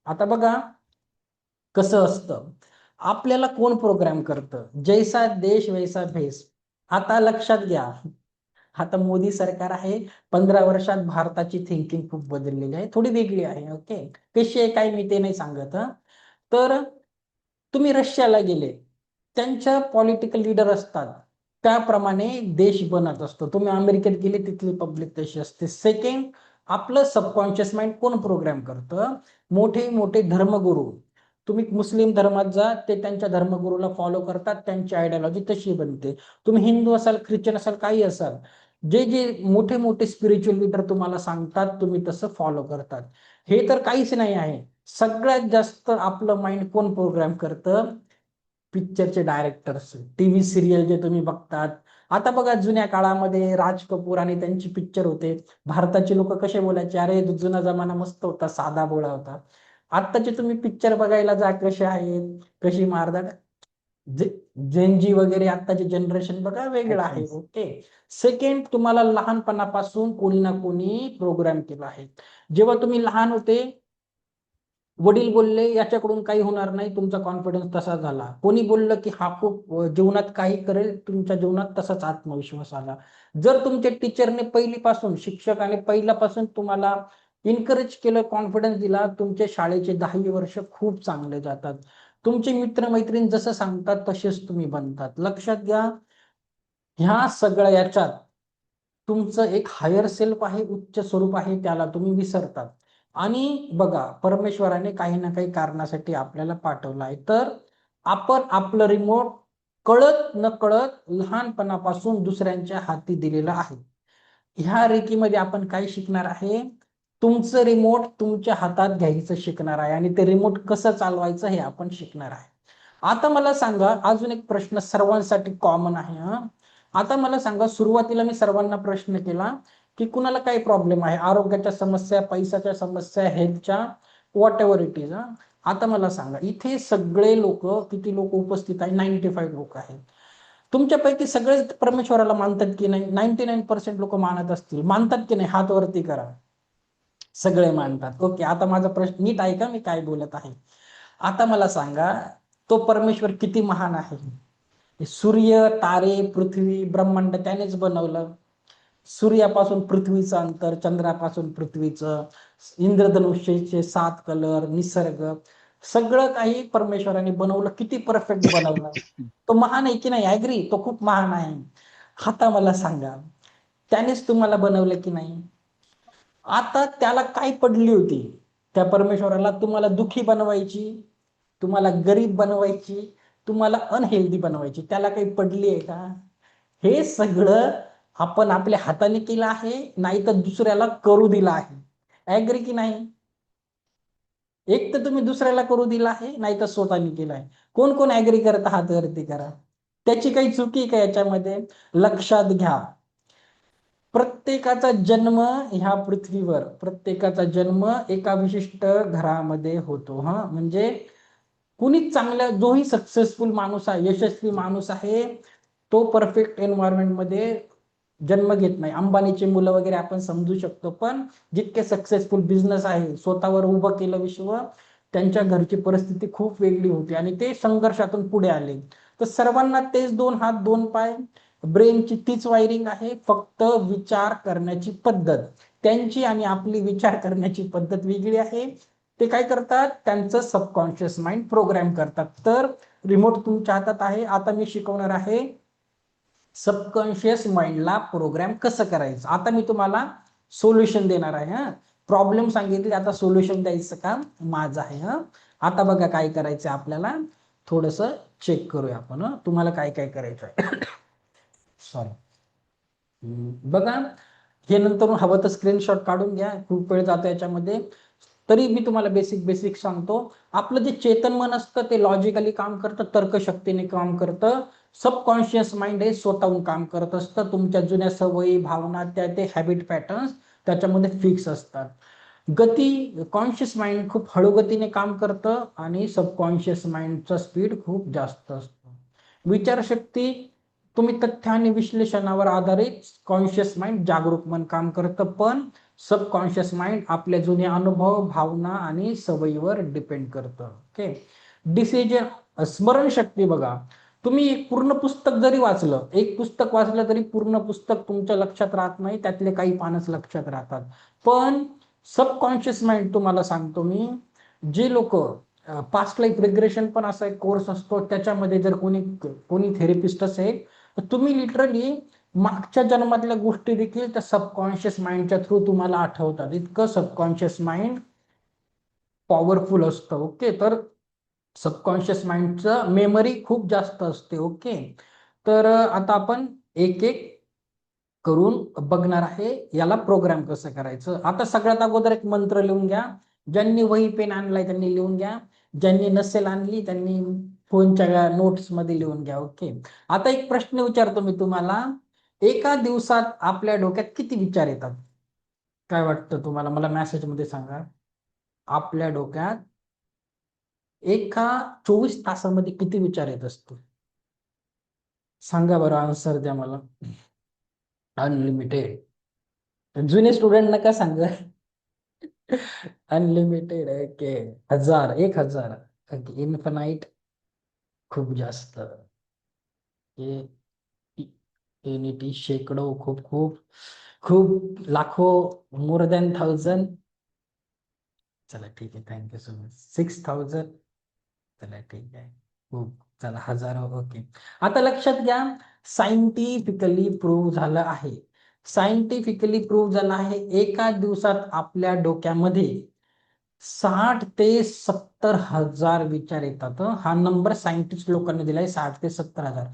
आता बघा कसं असतं, आपल्याला कोण प्रोग्राम करतं, जैसा देश वैसा भेस. आता लक्षात घ्या, आता मोदी सरकार आहे, 15 वर्षात भारताची थिंकिंग खूप बदललेली आहे, थोडी वेगळी आहे. ओके, कशी आहे काय मी ते नाही सांगत. तर तुम्ही रशियाला गेले, त्यांच्या पॉलिटिकल लीडर असतात त्याप्रमाणे देश बनत असतो. तुम्ही अमेरिकेत गेले तिथली पब्लिक तशी असते. सेकंड, आपलं सबकॉन्शियस माइंड कोण प्रोग्राम करतं? मोठे मोठे धर्मगुरू. तुम्ही मुस्लिम धर्मात जा, ते त्यांच्या धर्मगुरूला फॉलो करतात, त्यांची आयडियोलॉजी तशी बनते. तुम्ही हिंदू असाल, ख्रिश्चन असाल, काही असाल, जे जे मोठे मोठे स्पिरिच्युअल लीडर तुम्हाला सांगतात तुम्ही तसं फॉलो करतात. हे तर काहीच नाही आहे. सगळ्यात जास्त आपलं माइंड कोण प्रोग्राम करतं? पिक्चरचे डायरेक्टर्स, टीव्ही सिरियल जे तुम्ही बघतात. आता बघा, जुन्या काळामध्ये राज कपूर आणि त्यांची पिक्चर होते. भारताचे लोक कसे बोलायचे, अरे जुना जमाना मस्त होता, साधा भोळा होता. आत्ताचे तुम्ही पिक्चर बघायला जा, कसे आहेत, कशी मारतात. जेनजी वगैरे आत्ताचे जनरेशन बघा वेगळं आहे. Actions. ओके. सेकंड, तुम्हाला लहानपणापासून कोणी ना कोणी प्रोग्राम केला आहे. जेव्हा तुम्ही लहान होते, वडील बोलले याच्याकडून काही होणार नाही, तुमचा कॉन्फिडन्स तसा झाला. कोणी बोललं की हा खूप जीवनात काही करेल, तुमच्या जीवनात तसाच आत्मविश्वास आला. जर तुमच्या टीचरने पहिलीपासून, शिक्षकाने पहिल्यापासून तुम्हाला इन्करेज केलं, कॉन्फिडन्स दिला, तुमच्या शाळेचे 10 वर्ष खूप चांगले जातात. तुमचे मित्रमैत्रीण जसं सांगतात तसेच तुम्ही बनतात. लक्षात घ्या, ह्या सगळ्या याच्यात तुमचं एक हायर सेल्फ आहे, उच्च स्वरूप आहे, त्याला तुम्ही विसरतात. आणि बघा, परमेश्वराने काही ना काही कारणासाठी आपल्याला पाठवलं आहे. तर आपण आपलं रिमोट कळत न कळत लहानपणापासून दुसऱ्यांच्या हाती दिलेलं आहे. ह्या रेकीमध्ये आपण काय शिकणार आहे? तुमचं रिमोट तुमच्या हातात घ्यायचं शिकणार आहे आणि ते रिमोट कसं चालवायचं हे आपण शिकणार आहे. आता मला सांगा, अजून एक प्रश्न सर्वांसाठी कॉमन आहे. आता मला सांगा, सुरुवातीला मी सर्वांना प्रश्न केला की कुणाला काही प्रॉब्लेम आहे, आरोग्याच्या समस्या, पैशाच्या समस्या, हेल्थच्या, व्हॉट एव्हर इट इज. आता मला सांगा, इथे सगळे लोक, किती लोक उपस्थित आहे? 95 लोक आहेत. तुमच्यापैकी सगळेच परमेश्वराला मानतात की नाही? 99% लोक मानत असतील. मानतात की नाही? हात वरती करा. सगळे मानतात. ओके. आता माझा प्रश्न नीट ऐका, मी काय बोलत आहे. आता मला सांगा, तो परमेश्वर किती महान आहे? सूर्य, तारे, पृथ्वी, ब्रह्मांड त्यानेच बनवलं. सूर्यापासून पृथ्वीचं अंतर, चंद्रापासून पृथ्वीचं, इंद्रधनुष्याचे 7 कलर, निसर्ग, सगळं काही परमेश्वराने बनवलं. किती परफेक्ट बनवलं. तो महान आहे की नाही? ऍग्री, तो खूप महान आहे. आता मला सांगा, त्यानेच तुम्हाला बनवलं की नाही? आता त्याला काय पडली होती त्या परमेश्वराला? तुम्हाला दुखी बनवायची, तुम्हाला गरीब बनवायची, तुम्हाला अनहेल्दी बनवायची. त्याला काही पडली आहे का? हे सगळं आपण आपल्या हाताने केलं आहे, नाही तर दुसऱ्याला करू दिलं आहे. ऍग्री की नाही? एक तर तुम्ही दुसऱ्याला करू दिला आहे, नाही तर स्वतःने केलं आहे. कोण कोण ऍग्री करत? हात वरती करा. त्याची काही चुकी का याच्यामध्ये? लक्षात घ्या, प्रत्येकाचा जन्म ह्या पृथ्वीवर, प्रत्येकाचा जन्म एका विशिष्ट घरामध्ये होतो. म्हणजे कुणी चांगल्या, जोही सक्सेसफुल माणूस आहे, यशस्वी माणूस आहे, तो परफेक्ट एन्व्हायरमेंट मध्ये जन्म घेत नाही. अंबानीचे मुलं वगैरे आपण समजू शकतो, पण जितके सक्सेसफुल बिझनेस आहे, स्वतःवर उभं केलं विश्व, त्यांच्या घरची परिस्थिती खूप वेगळी होती आणि ते संघर्षातून पुढे आले. तर सर्वांना तेच 2 हात 2 पाय, ब्रेनची तीच वायरिंग आहे, फक्त विचार करण्याची पद्धत त्यांची आणि आपली विचार करण्याची पद्धत वेगळी आहे. ते काय करतात? त्यांचं सबकॉन्शियस माइंड प्रोग्राम करतात. तर रिमोट तुमच्या हातात आहे. आता मी शिकवणार आहे सबकॉन्शियस माइंडला प्रोग्राम कसं करायचं. आता मी तुम्हाला सोल्युशन देणार आहे. प्रॉब्लेम सांगितले, आता सोल्युशन द्यायचं काम माझं आहे. आता बघा काय करायचं आपल्याला, थोडस चेक करूया आपण. तुम्हाला काय काय करायचं आहे. सॉरी. बघा, हे नंतर हवं तर स्क्रीनशॉट काढून घ्या, खूप वेळ जातो याच्यामध्ये. तरी मी तुम्हाला बेसिक बेसिक सांगतो. आपलं जे चेतन मन असतं ते लॉजिकली काम करतं, तर्कशक्तीने काम करतं. सबकॉन्शियस माइंड हे स्वतःहून काम करत असतं. तुमच्या जुन्या सवयी, भावना, त्या ते हॅबिट पॅटर्न्स त्याच्यामध्ये फिक्स असतात. गती, कॉन्शियस माइंड खूप हळू गतीने काम करतं आणि सबकॉन्शियस माइंडचा स्पीड खूप जास्त असतो. विचारशक्ती, तुम्ही तथ्य आणि विश्लेषणावर आधारित कॉन्शियस माइंड जागरूक मन काम करतं, पण सबकॉन्शियस माइंड आपल्या जुन्या अनुभव, भावना आणि सवयीवर डिपेंड करतं. ओके. डिसिजन, स्मरणशक्ती बघा, तुम्ही एक पूर्ण पुस्तक जरी वाचलं, एक पुस्तक वाचलं तरी पूर्ण पुस्तक तुमच्या लक्षात राहत नाही, त्यातले काही पानच लक्षात राहतात. पण सबकॉन्शियस माइंड, तुम्हाला सांगतो मी, जे लोक पास्ट लाईफ रिग्रेशन पण असा एक कोर्स असतो, त्याच्यामध्ये जर कोणी थेरपिस्ट असेल तर तुम्ही लिटरली मागच्या जन्मातल्या गोष्टी देखील त्या सबकॉन्शियस माइंडच्या थ्रू तुम्हाला आठवतात. इतकं सबकॉन्शियस माइंड पॉवरफुल असतं. ओके, तर सबकॉन्शियस माइंडचं मेमरी खूप जास्त असते. ओके, तर आता आपण एक एक करून बघणार आहे याला प्रोग्राम कसं करायचं. आता सगळ्यात अगोदर एक मंत्र लिहून घ्या. ज्यांनी वही पेन आणलाय त्यांनी लिहून घ्या, ज्यांनी नसेल आणली त्यांनी फोनच्या नोट्स मध्ये लिहून घ्या. ओके, आता एक प्रश्न विचारतो मी तुम्हाला. एका दिवसात आपल्या डोक्यात किती विचार येतात? काय वाटतं तुम्हाला? मला मेसेज मध्ये सांगा. आपल्या डोक्यात एका 24 तासामध्ये किती विचार येत असतो? सांगा बरं, आन्सर द्या मला. अनलिमिटेड. जुने स्टुडंट नका सांगा. अनलिमिटेड. ओके, 1000, 1000. ओके, इन्फिनाइट खूप जास्त. इन्फिनिटी शेकडो, खूप खूप खूप, लाखो, मोर दॅन 1000. चला ठीक आहे, थँक्यू सो मच. 6000. चला ठीक आहे, खूप. चला, हजारो. ओके, आता लक्षात घ्या, सायंटिफिकली प्रूव्ह झालं आहे. सायंटिफिकली प्रूव्ह झालं आहे, एका दिवसात आपल्या डोक्यामध्ये 60 ते 70,000 विचार येतात. हा नंबर सायंटिस्ट लोकांनी दिलाय, 60 ते 70,000.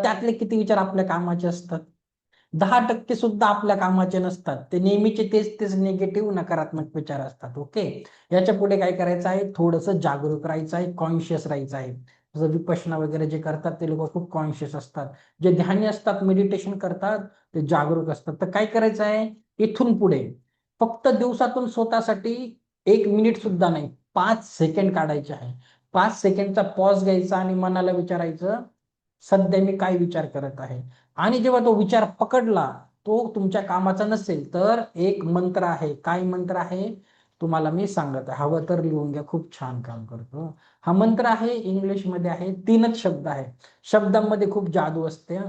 त्यातले किती विचार आपल्या कामाचे असतात? 10% सुद्धा आपल्या कामाचे नसतात. ते नेहमीचे तेच तेच निगेटिव्ह, नकारात्मक विचार असतात. ओके, याच्या पुढे काय करायचं आहे? थोडंसं जागरूक राहायचं आहे, कॉन्शियस राहायचं आहे. जसं विपश्यना वगैरे जे करतात ते लोक खूप कॉन्शियस असतात. जे ध्यानी असतात, मेडिटेशन करतात, ते जागरूक असतात. तर काय करायचं आहे इथून पुढे? फक्त दिवसातून स्वतःसाठी 1 मिनिट सुद्धा नाही, 5 सेकंड काढायचे आहे. 5 सेकंडचा पॉज घ्यायचा आणि मनाला विचारायचं, सध्या मी काय विचार करत आहे. आणि जेव्हा तो विचार पकडला, तो तुमच्या कामाचा नसेल तर एक मंत्र आहे. काय मंत्र आहे तुम्हाला मी सांगत आहे, हवं तर लिहून घ्या, खूप छान काम करतो. हा मंत्र आहे, इंग्लिश मध्ये आहे, 3च शब्द आहे. शब्दांमध्ये खूप जादू असते.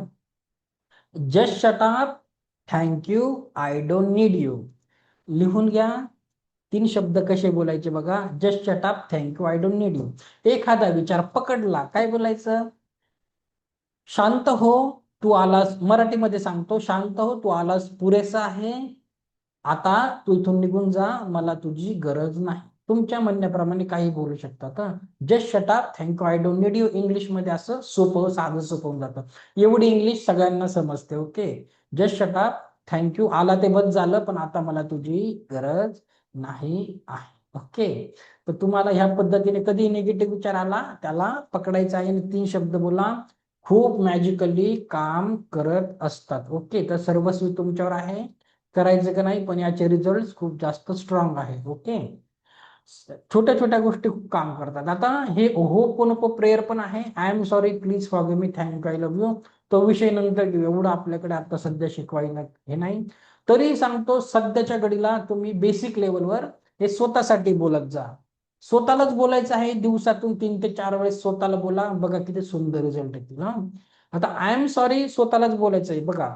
Just shut up, thank you, I don't need you. लिहून घ्या. 3 शब्द कसे बोलायचे बघा. Just shut up, thank you, I don't need you. एखादा विचार पकडला, काय बोलायचं? शांत हो, तू आलास. मराठीमध्ये सांगतो, शांत हो, तू आलास पुरेसा आहे. आता तू इथून निघून जा, मला तुझी गरज नाही. तुमच्या म्हणण्याप्रमाणे काही बोलू शकतात. Just shut up, thank you, I don't need you. English मध्ये असं सोपं साधं सोपं होऊन जातं. एवढी इंग्लिश सगळ्यांना समजते. Okay, just shut up, thank you, आला ते बस झालं, पण आता मला तुझी गरज नाही आहे. ओके, तर तुम्हाला ह्या पद्धतीने कधी निगेटिव्ह विचार आला त्याला पकडायचा आहे आणि 3 शब्द बोला. खूप मॅजिकली काम करत असतात. ओके, तर सर्वस्वी तुमच्यावर आहे, करायचं का नाही, पण याचे रिझल्ट खूप जास्त स्ट्रॉंग आहे. ओके, छोट्या छोट्या गोष्टी खूप काम करतात. आता हे होपोनोपो प्रेयर पण आहे. I am sorry, please forgive me, thank you, I love you. तो विषय नंतर घेऊ, एवढं आपल्याकडे आता सध्या शिकवायला हे नाही. तरी सांगतो, सध्याच्या घडीला तुम्ही बेसिक लेवलवर हे स्वतःसाठी बोलत जा. स्वतःलाच बोलायचं आहे, दिवसातून 3 ते 4 वेळेस स्वतःला बोला, बघा किती सुंदर रिझल्ट येतील. आता आय एम सॉरी स्वतःलाच बोलायचं आहे बघा.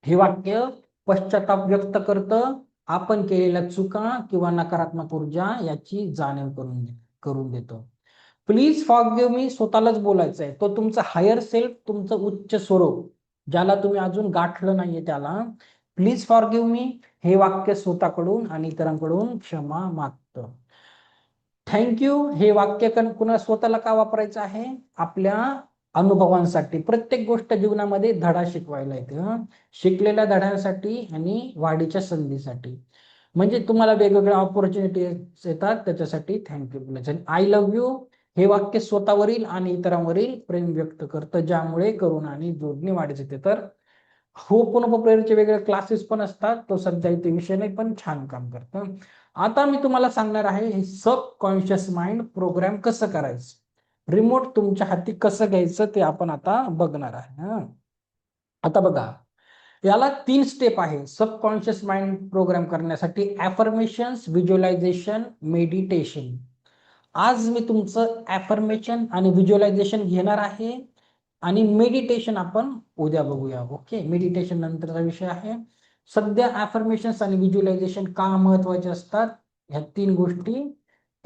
हे वाक्य पश्चाताप व्यक्त करतं, आपण केलेल्या चुका किंवा नकारात्मक ऊर्जा याची जाणीव करून देतो. प्लीज फॉरगिव्ह मी स्वतःलाच बोलायचं आहे. तो तुमचा हायर सेल्फ, तुमचं उच्च स्वरूप, ज्याला तुम्ही अजून गाठलं नाहीये त्याला प्लीज फॉरगिव्ह मी हे वाक्य स्वतःकडून आणि इतरांकडून क्षमा मागतं. थँक्यू हे वाक्य पुन्हा स्वतःला का वापरायचं आहे? आपल्या अनुभवांसाठी. प्रत्येक गोष्ट जीवनामध्ये धडा शिकवायला येते. शिकलेल्या धड्यांसाठी आणि वाढीच्या संधीसाठी. म्हणजे तुम्हाला वेगवेगळ्या ऑपॉर्च्युनिटीज येतात, त्याच्यासाठी थँक्यू बोलायचं. आय लव्ह यू हे वाक्य स्वतःवरील आणि इतरांवरील प्रेम व्यक्त करतं, ज्यामुळे करुणा आणि जोडणी वाढीच येते. तर होपोनोपो वेगळे क्लासेस पण असतात, तो सध्या इथे विषय नाही, पण छान काम करतं. आता मी तुम्हाला सांगणार आहे हे सब कॉन्शियस माइंड प्रोग्राम कसं करायचं, रिमोट तुमच्या हाती कसं घ्यायचं ते आपण आता बघणार आहे. आता बघा, याला 3 स्टेप आहे सबकॉन्शियस माइंड प्रोग्राम करण्यासाठी. Affirmations, visualisation, meditation. आज मी तुमचं ॲफर्मेशन आणि व्हिज्युअलायझेशन घेणार आहे आणि मेडिटेशन आपण उद्या बघूया. ओके, मेडिटेशन नंतरचा विषय आहे. सध्या ॲफर्मेशन्स आणि व्हिज्युअलायझेशन का महत्वाचे असतात, ह्या 3 गोष्टी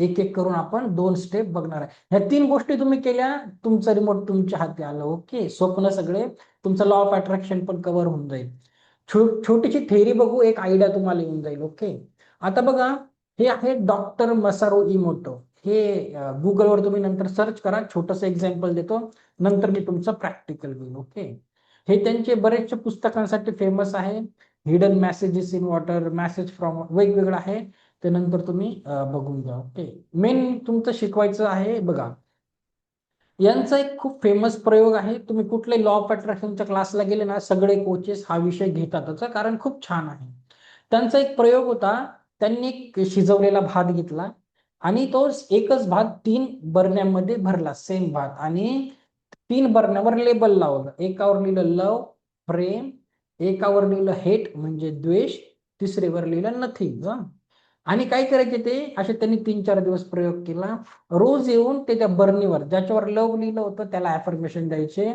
एक एक करून आपण 2 स्टेप बघणार आहे. ह्या 3 गोष्टी तुम्ही केल्या, तुमचं रिमोट तुमच्या हाती आलं. ओके, स्वप्न सगळे, तुमचं लॉ ऑफ अट्रॅक्शन पण कव्हर होऊन जाईल. छोटीशी थेअरी बघू, एक आयडिया तुम्हाला येऊन जाईल. ओके, आता बघा, हे आहे डॉक्टर मसारू इमोटो. हे गुगलवर तुम्ही नंतर सर्च करा, छोटंसं एक्झाम्पल देतो, नंतर मी तुमचं प्रॅक्टिकल घेईन. ओके, हे त्यांचे बरेचसे पुस्तकांसाठी फेमस आहे. Hidden messages in water, message from, वेगवेगळं आहे, ते नंतर तुम्ही बघून घ्या. ओके, मेन तुमचं शिकवायचं आहे बघा, यांचा एक खूप फेमस प्रयोग आहे. तुम्ही कुठले लॉ ऑफ अट्रॅक्शनच्या क्लासला गेले ना, सगळे कोचेस हा विषय घेतातच, कारण खूप छान आहे. त्यांचा एक प्रयोग होता, त्यांनी एक शिजवलेला भात घेतला आणि तो एकच भात 3 बरण्यांमध्ये भरला, सेम भात, आणि 3 बरण्यावर लेबल लावलं. एकावर लिहिलं लव, प्रेम, एकावर लिहिलं हेट म्हणजे द्वेष, तिसरीवर लिहिलं नथिंग. आणि काय करायचे ते असे त्यांनी 3-4 दिवस प्रयोग केला. रोज येऊन ते त्या बरणीवर ज्याच्यावर लव लिहिलं होतं त्याला अफर्मेशन द्यायचे,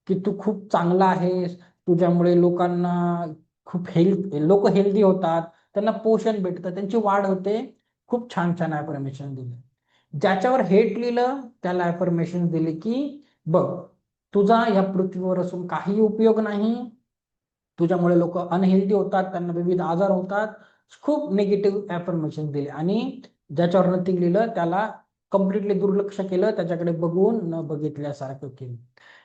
की तू खूप चांगला आहेस, तुझ्यामुळे लोकांना खूप लोक हेल्दी होतात, त्यांना पोषण भेटतं, त्यांची वाढ होते. खूप छान छान अफर्मेशन दिले. ज्याच्यावर हेट लिहिलं त्याला अफर्मेशन दिले, की बघ, तुझा या पृथ्वीवर असून काही उपयोग नाही, तुझ्यामुळे लोक अनहेल्दी होतात, त्यांना विविध आजार होतात. खूप निगेटिव्ह अफर्मेशन दिले. आणि ज्याच्यावर नथिंग लिहिलं त्याला कम्प्लिटली दुर्लक्ष केलं, त्याच्याकडे बघून न बघितल्यासारखं केलं.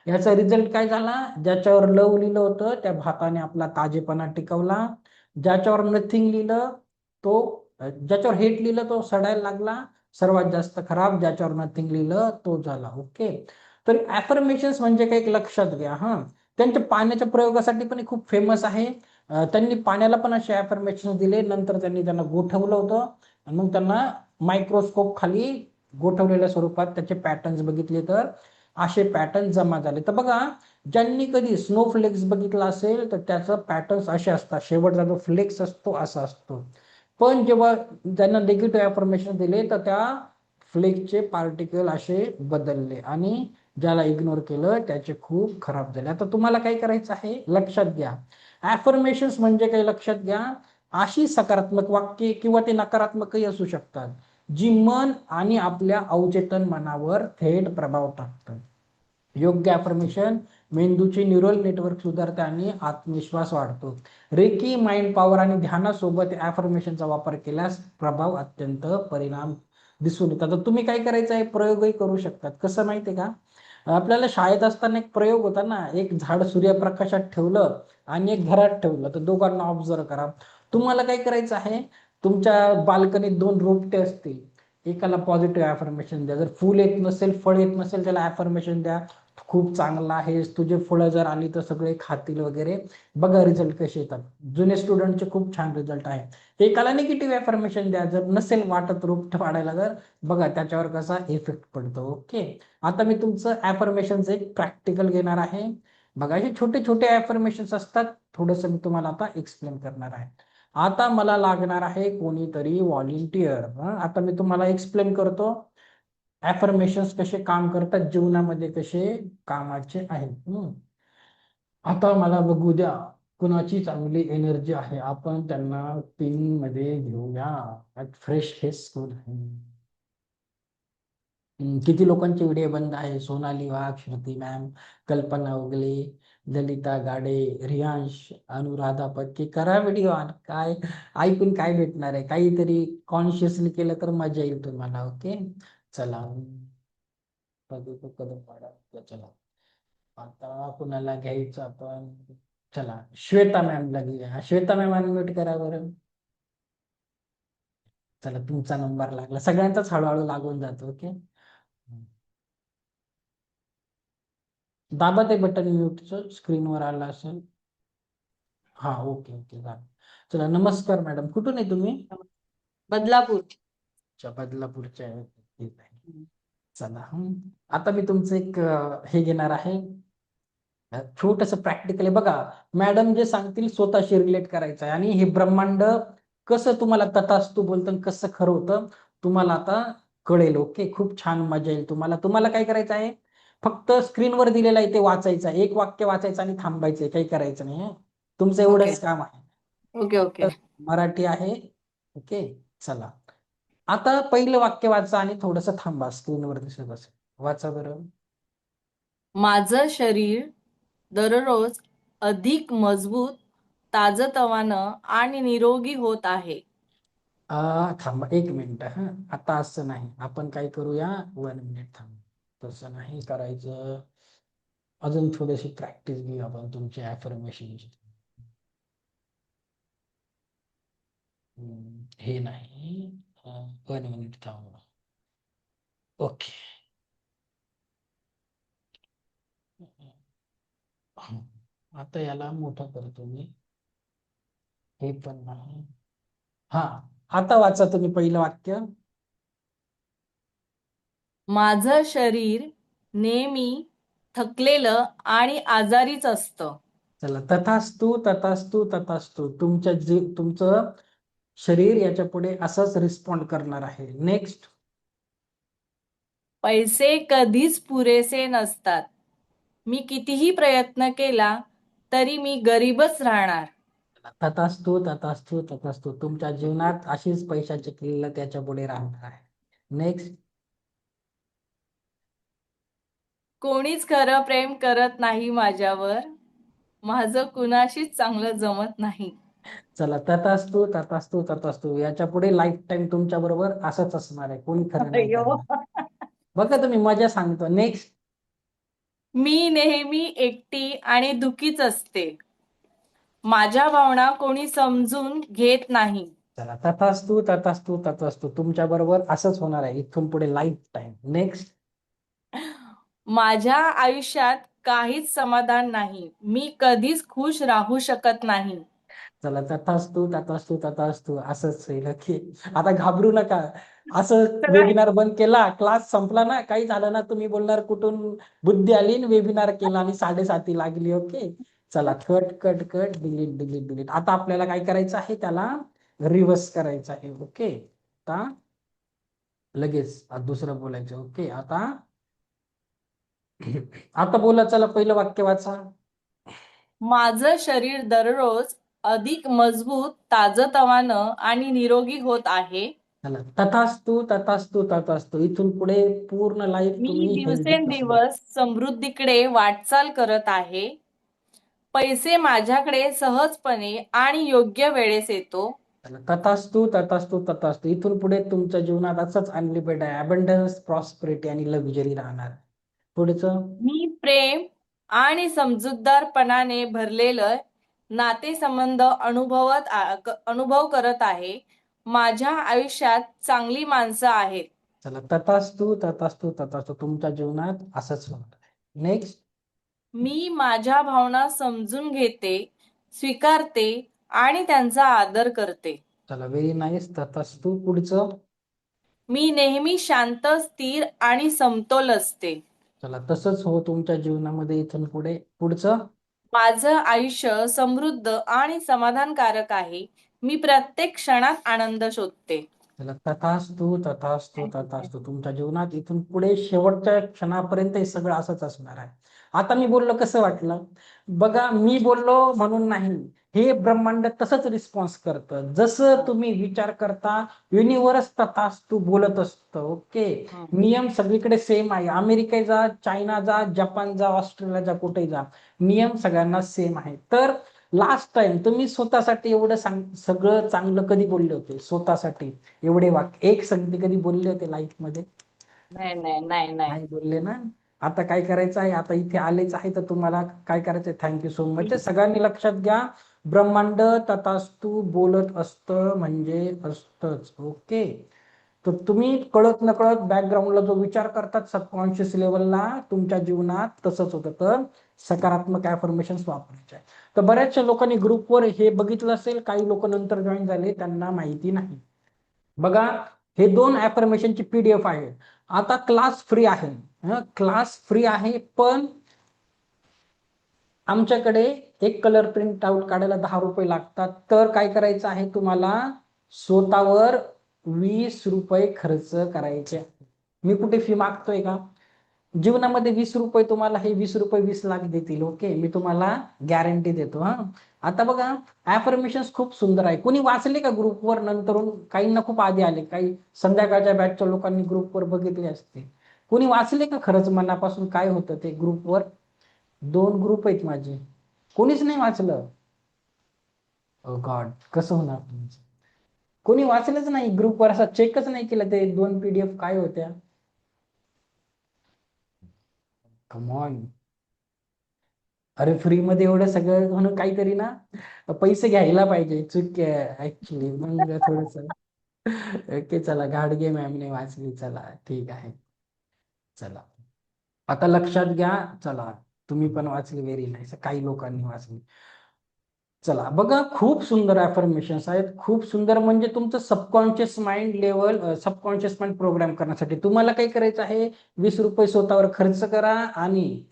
याचा रिझल्ट काय झाला, ज्याच्यावर लव लिहिलं होतं त्या भाताने आपला ताजेपणा टिकवला. ज्याच्यावर नथिंग लिहिलं तो ज्याच्यावर हेट लिहिलं तो सडायला लागला, सर्वात जास्त खराब. ज्याच्यावर नथिंग लिहिलं तो झाला. ओके, तर अफर्मेशन्स म्हणजे काही, एक लक्षात घ्या. त्यांच्या पाण्याच्या प्रयोगासाठी पण खूप फेमस आहे. त्यांनी पाण्याला पण असे अफर्मेशन दिले, नंतर त्यांनी त्यांना गोठवलं होतं, आणि मग त्यांना मायक्रोस्कोप खाली गोठवलेल्या स्वरूपात त्याचे पॅटर्न्स बघितले, तर असे पॅटर्न जमा झाले. तर बघा, ज्यांनी कधी स्नोफ्लेक्स बघितला असेल तर त्याचं पॅटर्न्स असे असतात, शेवटचा जो फ्लेक्स असतो असा असतो. पण जेव्हा त्यांना निगेटिव्ह अफर्मेशन दिले तर त्या फ्लेक्सचे पार्टिकल असे बदलले, आणि ज्याला इग्नोर केलं त्याचे खूप खराब झाले. आता तुम्हाला काय करायचं आहे, लक्षात घ्या. अफर्मेशन्स म्हणजे काय, लक्षात घ्या, अशी सकारात्मक वाक्ये किंवा ते नकारात्मकही असू शकतात, जी मन आणि आपल्या अवचेतन मनावर थेट प्रभाव टाकतात. योग्य अफर्मेशन मेंदूची न्यूरल नेटवर्क सुधारते आणि आत्मविश्वास वाढतो. रेकी, माइंड पॉवर आणि ध्यानासोबत अफर्मेशनचा वापर केल्यास प्रभाव अत्यंत परिणाम दिसून येतात. तर तुम्ही काय करायचं आहे, प्रयोगही करू शकतात. कसं माहितीये का, आपल्याला शाळेत असताना एक प्रयोग होता ना, एक झाड सूर्यप्रकाशात ठेवलं आणि एक घरात ठेवलं, तर दोघांना ऑब्झर्व करा. तुम्हाला काय करायचं आहे, तुमच्या बाल्कनीत 2 रोपटे असतील, एकाला पॉझिटिव्ह अफर्मेशन द्या. जर फुल येत नसेल, फळ येत नसेल, त्याला अफर्मेशन द्या, खूप चांगला आहेस, तुझे फळं जर आली तर सगळे खातील वगैरे. बघा रिझल्ट कसे येतात. जुने स्टुडंटचे खूप छान रिझल्ट आहे. एकाला निगेटिव्ह अफर्मेशन द्या, जर नसेल वाटत रोपट वाढायला, तर बघा त्याच्यावर कसा इफेक्ट पडतो. ओके, आता मी तुमचं अफर्मेशनचं एक प्रॅक्टिकल घेणार आहे. बघा, हे छोटे छोटे अफर्मेशन्स असतात, थोडंसं मी तुम्हाला आता एक्सप्लेन करणार आहे. आता मला लागणार आहे कोणीतरी व्हॉलिंटियर. आता मी तुम्हाला एक्सप्लेन करतो अफर्मेशन्स कसे काम करतात, जीवनामध्ये कसे कामाचे आहेत. आता मला बघू द्या कुणाची चांगली एनर्जी आहे, आपण त्यांना टीम मध्ये घेऊया. फ्रेश फेस कोण आहे, किती लोकांचे व्हिडिओ बंद आहे, सोनाली वाघ, श्रुती मॅम, कल्पना उगले, ललिता गाडे, रियांश, अनुराधा पत्के. करा व्हिडिओ ऑन. काय ऐकून काय भेटणार आहे, काहीतरी कॉन्शियसली केलं तर मजा येईल तुम्हाला. ओके, चला बघू तो कदम वाढा. चला आता कुणाला घ्यायचं आपण, चला श्वेता मॅमला घेऊया. श्वेता मॅम अनम्यूट करा बरं. चला तुमचा नंबर लागला, सगळ्यांचाच हळूहळू लागून जातो. ओके, दाबा ते बटन म्यूटचं, स्क्रीनवर आलं असेल. हा, ओके ओके, झालं. चला, नमस्कार मॅडम, कुठून आहे तुम्ही? बदलापूर. अच्छा, बदलापूरच्या आहे. ठीक आहे, चला. आता मी तुमचं एक हे घेणार आहे, छोटस प्रॅक्टिकल आहे. बघा, मॅडम जे सांगतील स्वतःशी रिलेट करायचं आहे, आणि हे ब्रह्मांड कसं तुम्हाला तथास्तु बोलतं, कसं खरं होतं तुम्हाला आता कळेल. ओके, खूप छान मजा येईल तुम्हाला. तुम्हाला काय करायचं आहे, फक्त स्क्रीनवर दिलेलं आहे ते वाचायचं आहे, एक वाक्य वाचायचं आणि थांबायचंय, काही करायचं नाही. तुमचं एवढंच काम आहे. Okay okay. मराठी आहे. ओके, चला. आता पहिलं वाक्य वाचा आणि थोडस थांबा, स्क्रीनवर दिसत असेल. वाचा बरं. माझं शरीर दररोज अधिक मजबूत, ताजतवानं आणि निरोगी होत आहे. थांबा 1 मिनिट. हा, आता असं नाही, आपण काय करूया, 1 मिनिट थांब. तसं नाही करायचं, अजून थोडीशी प्रॅक्टिस घेऊ आपण तुमची ऍफर्मेशनची. हे नाही, 1 मिनिट थांब. ओके. आता याला मोठं करतो मी. हे पण नाही. हा, आता वाचा तुम्ही पहिलं वाक्य. माझं शरीर नेहमी थकलेलं आणि आजारीच असतं. चला, तथास्तु तथास्तु तथास्तु. तुमचं शरीर याच्या पुढे असंच रिस्पॉन्ड करणार आहे. नेक्स्ट. पैसे कधीच पुरेसे नसतात. मी कितीही प्रयत्न केला तरी मी गरीबच राहणार. तथास्तु तथास्तु तथास्तु. तुमच्या जीवनात अशीच पैशाची किल्लत त्याच्या पुढे राहणार आहे. नेक्स्ट. कोणीच खरं प्रेम करत नाही माझ्यावर. माझं कुणाशीच चांगलं जमत नाही. चला, तथास्तु तथास्तु तथास्तु. याच्या पुढे लाईफ टाइम तुमच्या बरोबर असंच असणार आहे, कोणी खरं नाही अय्यो. करणार. बघा तुम्ही, मजा सांगतो. नेक्स्ट. मी नेहमी एकटी आणि दुखीच असते. माझ्या भावना कोणी समजून घेत नाही. चला, तथास्तु तथास्तु तथास्तु. तुमच्या बरोबर असंच होणार आहे इथून पुढे लाईफ टाइम. नेक्स्ट. माझ्या आयुष्यात काहीच समाधान नाही. मी कधीच खुश राहू शकत नाही. चला, तथास्तु तथास्तु तथास्तु. असंच होईल. ओके, आता घाबरू नका. असं वेबिनार बंद केला, क्लास संपला ना, काही झालं ना, तुम्ही बोलणार कुठून बुद्धी आली, वेबिनार केला आणि 7:30 लागली. ओके, चला, cut cut cut, delete delete delete. आता आपल्याला काय करायचं आहे, त्याला रिव्हर्स करायचं आहे. ओके, आता लगेच दुसरं बोलायचं. ओके, आता आता बोला. चला, पहिलं वाक्य वाचा. माझं शरीर दररोज अधिक मजबूत, ताजतवानं आणि निरोगी होत आहे. चला, तथास्तु तथास्तु तथास्तु. इथून पुढे पूर्ण लाईफ मी तुम्ही हेल्दी असणार. दिवसेंदिवस समृद्धीकडे वाटचाल करत आहे. पैसे माझ्याकडे सहजपणे आणि योग्य वेळेस येतो. चला, तथास्तु तथास्तु तथास्तु. इथून पुढे तुमच्या जीवनात असंच अनलिमिटेड आहे, अबंडन्स, प्रॉस्पेरिटी आणि लक्झरी राहणार. पुढचं. मी प्रेम आणि समजूतदारपणाने भरलेलं नातेसंबंध अनुभव करत आहे. माझ्या आयुष्यात चांगली माणसं आहेत. चला, तथास्तु तथास्तु तथास्तु. तुमच्या जीवनात असंच होणार आहे. नेक्स्ट. मी माझ्या भावना समजून घेते, स्वीकारते आणि त्यांचा आदर करते. चला, व्हेरी नाईस. तथास्तु. पुढचं. मी नेहमी शांत, स्थिर आणि समतोल असते. चला, तसंच हो तुमच्या जीवनामध्ये इथून पुढे. पुढचं. माझं आयुष्य समृद्ध आणि समाधानकारक आहे. मी प्रत्येक क्षणात आनंद शोधते. चला, तथास्तु तथास्तु तथास्तु. तुमच्या जीवनात इथून पुढे शेवटच्या क्षणापर्यंत हे सगळं असंच असणार आहे. आता मी बोललो, कसं वाटलं बघा. मी बोललो म्हणून नाही, हे ब्रह्मांड तसंच रिस्पॉन्स करतं. जसं तुम्ही विचार करता, युनिव्हर्स तथास्तु बोलत असतं. ओके, नियम सगळीकडे सेम आहे. अमेरिका जा, चायना जा, जपान जा, ऑस्ट्रेलिया जा, कुठेही जा, नियम सगळ्यांना सेम आहे. तर लास्ट टाइम तुम्ही स्वतःसाठी एवढं सगळं चांगलं कधी बोलले होते? स्वतःसाठी एवढे वाक्य, एक संगती कधी बोलले होते लाईफ मध्ये? नाही नाही नाही नाही. नाही बोलले ना. आता काय करायचं आहे, आता इथे आलेच आहे, तर तुम्हाला काय करायचंय, थँक्यू सो मच. सगळ्यांनी लक्षात घ्या, ब्रह्मांड तथास्तु बोलत असतं म्हणजे असतंच. ओके, तर तुम्ही कळत नकळत बॅकग्राऊंडला जो विचार करतात सबकॉन्शियस लेवलला, तुमच्या जीवनात तसंच होतं. तर सकारात्मक ॲफर्मेशन्स वापरायचे. तर बऱ्याचशा लोकांनी ग्रुपवर हे बघितलं असेल, काही लोक नंतर जॉईन झाले, त्यांना माहिती नाही. बघा, हे 2 ॲफर्मेशनची PDF आहे. आता क्लास फ्री आहे, क्लास फ्री आहे, पण आमच्याकडे एक कलर प्रिंट आउट काढायला 10 रुपये लागतात. तर काय करायचं आहे, तुम्हाला स्वतःवर 20 रुपये खर्च करायचे. मी कुठे फी मागतोय का? जीवनामध्ये 20 रुपये तुम्हाला, हे 20 रुपये 20 लाख देतील. ओके, मी तुम्हाला गॅरंटी देतो. आता बघा ऍफर्मेशन्स खूप सुंदर आहे. कोणी वाचले का ग्रुपवर नंतरून? काहींना खूप आधी आले, काही संध्याकाळच्या बॅचच्या लोकांनी ग्रुपवर बघितले असते. कोणी वाचले का खरंच मनापासून काय होतं ते ग्रुपवर? 2 ग्रुप आहेत माझे, कोणीच नाही वाचलं. ओ गॉड, कसं होणार तुमचं? कोणी वाचलंच नाही ग्रुपवर, असा चेकच नाही केलं ते 2 PDF काय होत्या. कमॉन. अरे फ्री मध्ये एवढं सगळं म्हणून काहीतरी ना पैसे घ्यायला पाहिजे. चूक ऍक्च्युली मग थोडस. ओके चला, घाडगे मॅमने वाचली, चला ठीक आहे. चला आता लक्षात घ्या. चला तुम्ही पण वाचली, व्हेरी नाईस, काही लोकांनी वाचली. चला बघा, खूप सुंदर अफर्मेशन्स आहेत, खूप सुंदर. म्हणजे तुमचं subconscious mind level, subconscious mind program करण्यासाठी तुम्हाला काय करायचं आहे, 20 रुपये स्वतःवर खर्च करा आणि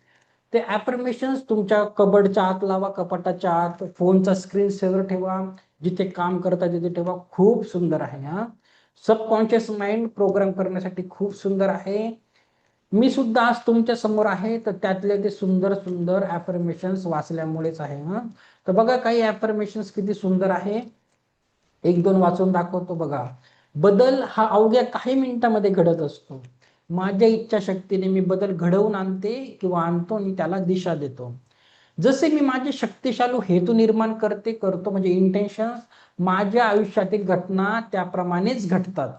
ते अफर्मेशन्स तुमच्या कबडच्या आत लावा, कपाटाच्या आत, फोनचा स्क्रीन सेव्हर ठेवा, जिथे काम करता तिथे ठेवा. खूप सुंदर आहे हा. सबकॉन्शियस माइंड प्रोग्राम करण्यासाठी खूप सुंदर आहे. मी सुद्धा आज तुमच्या समोर आहे, तर त्यातले ते सुंदर सुंदर अफर्मेशन्स वाचल्यामुळेच आहे. हा, तर बघा काही अफर्मेशन्स किती सुंदर आहे. 1-2 वाचून दाखवतो बघा. बदल हा अवघ्या काही मिनिटांमध्ये घडत असतो. माझ्या इच्छाशक्तीने मी बदल घडवून आणते किंवा आणतो आणि त्याला दिशा देतो. जसे मी माझे शक्तिशाली हेतू निर्माण करतो, म्हणजे इंटेन्शन, माझ्या आयुष्यातील घटना त्याप्रमाणेच घडतात.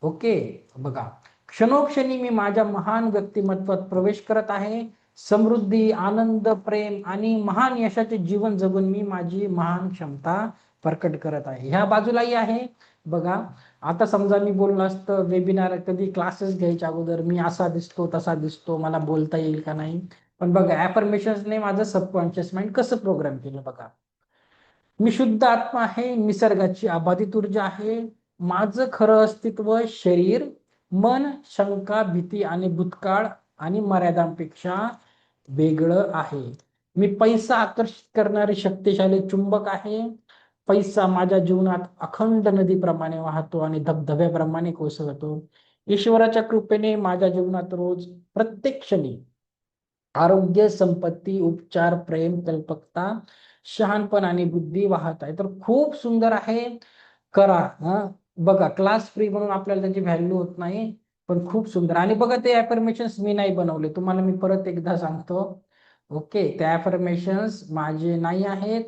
ओके बघा, क्षणोक्षणी मी माझ्या महान व्यक्तिमत्वात प्रवेश करत आहे. समृद्धी, आनंद, प्रेम आणि महान यशाचे जीवन जगून मी माझी महान क्षमता प्रकट करत आहे. ह्या बाजूलाही आहे बघा. आता समजा मी बोललो असतं वेबिनार, कधी क्लासेस घ्यायच्या अगोदर, मी असा दिसतो तसा दिसतो, मला बोलता येईल का नाही. पण बघा अफर्मेशन्सने माझं सबकॉन्शियस माइंड कसं प्रोग्राम केलं बघा. मी शुद्ध आत्मा आहे, निसर्गाची अबाधित ऊर्जा आहे. माझं खरं अस्तित्व शरीर, मन, शंका, भीती आणि भूतकाळ आणि मर्यादांपेक्षा वेगळं आहे. मी पैसा आकर्षित करणारे शक्तिशाली चुंबक आहे. पैसा माझ्या जीवनात अखंड नदीप्रमाणे वाहतो आणि धबधब्याप्रमाणे कोसळतो. ईश्वराच्या कृपेने माझ्या जीवनात रोज प्रत्येक क्षणी आरोग्य, संपत्ती, उपचार, प्रेम, कल्पकता, शहाणपण आणि बुद्धी वाहत आहे. तर खूप सुंदर आहे. करा हा. बघा क्लास फ्री म्हणून आपल्याला त्याची व्हॅल्यू होत नाही, पण खूप सुंदर. आणि बघा ते अफर्मेशन्स मी नाही बनवले, तुम्हाला मी परत एकदा सांगतो. ओके, ते अफर्मेशन्स माझे नाही आहेत,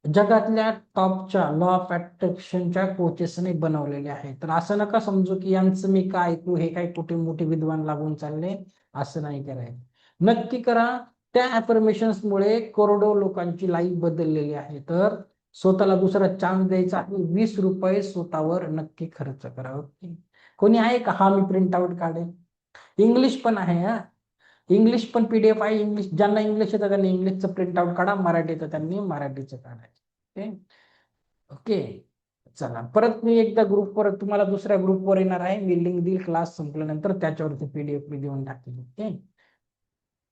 जगातल्या टॉपच्या लॉ ऑफ अट्रॅक्शनच्या कोचेसने बनवलेले आहेत. तर असं नका समजू की यांचं मी काय ऐकू, हे काय कुठे मोठे विद्वान लागून चालले, असं नाही करायचं. नक्की करा. त्या अफर्मेशन्स मुळे करोडो लोकांची लाईफ बदललेली आहे. तर स्वतःला दुसरा चान्स द्यायचा आहे. 20 रुपये स्वतःवर नक्की खर्च करा. ओके, कोणी आहे का? हा मी प्रिंट आउट काढेल. इंग्लिश पण आहे हा, इंग्लिश पण PDF आहे. इंग्लिश ज्यांना इंग्लिश येतं त्यांनी इंग्लिशचं प्रिंट आउट काढा, मराठी येतं त्यांनी मराठीचं काढायचं. ओके ओके चला, परत मी एकदा ग्रुपवर तुम्हाला दुसऱ्या ग्रुपवर येणार आहे. मी लिंक देईल क्लास संपल्यानंतर, त्याच्यावरती PDF मी देऊन टाकेल. ओके,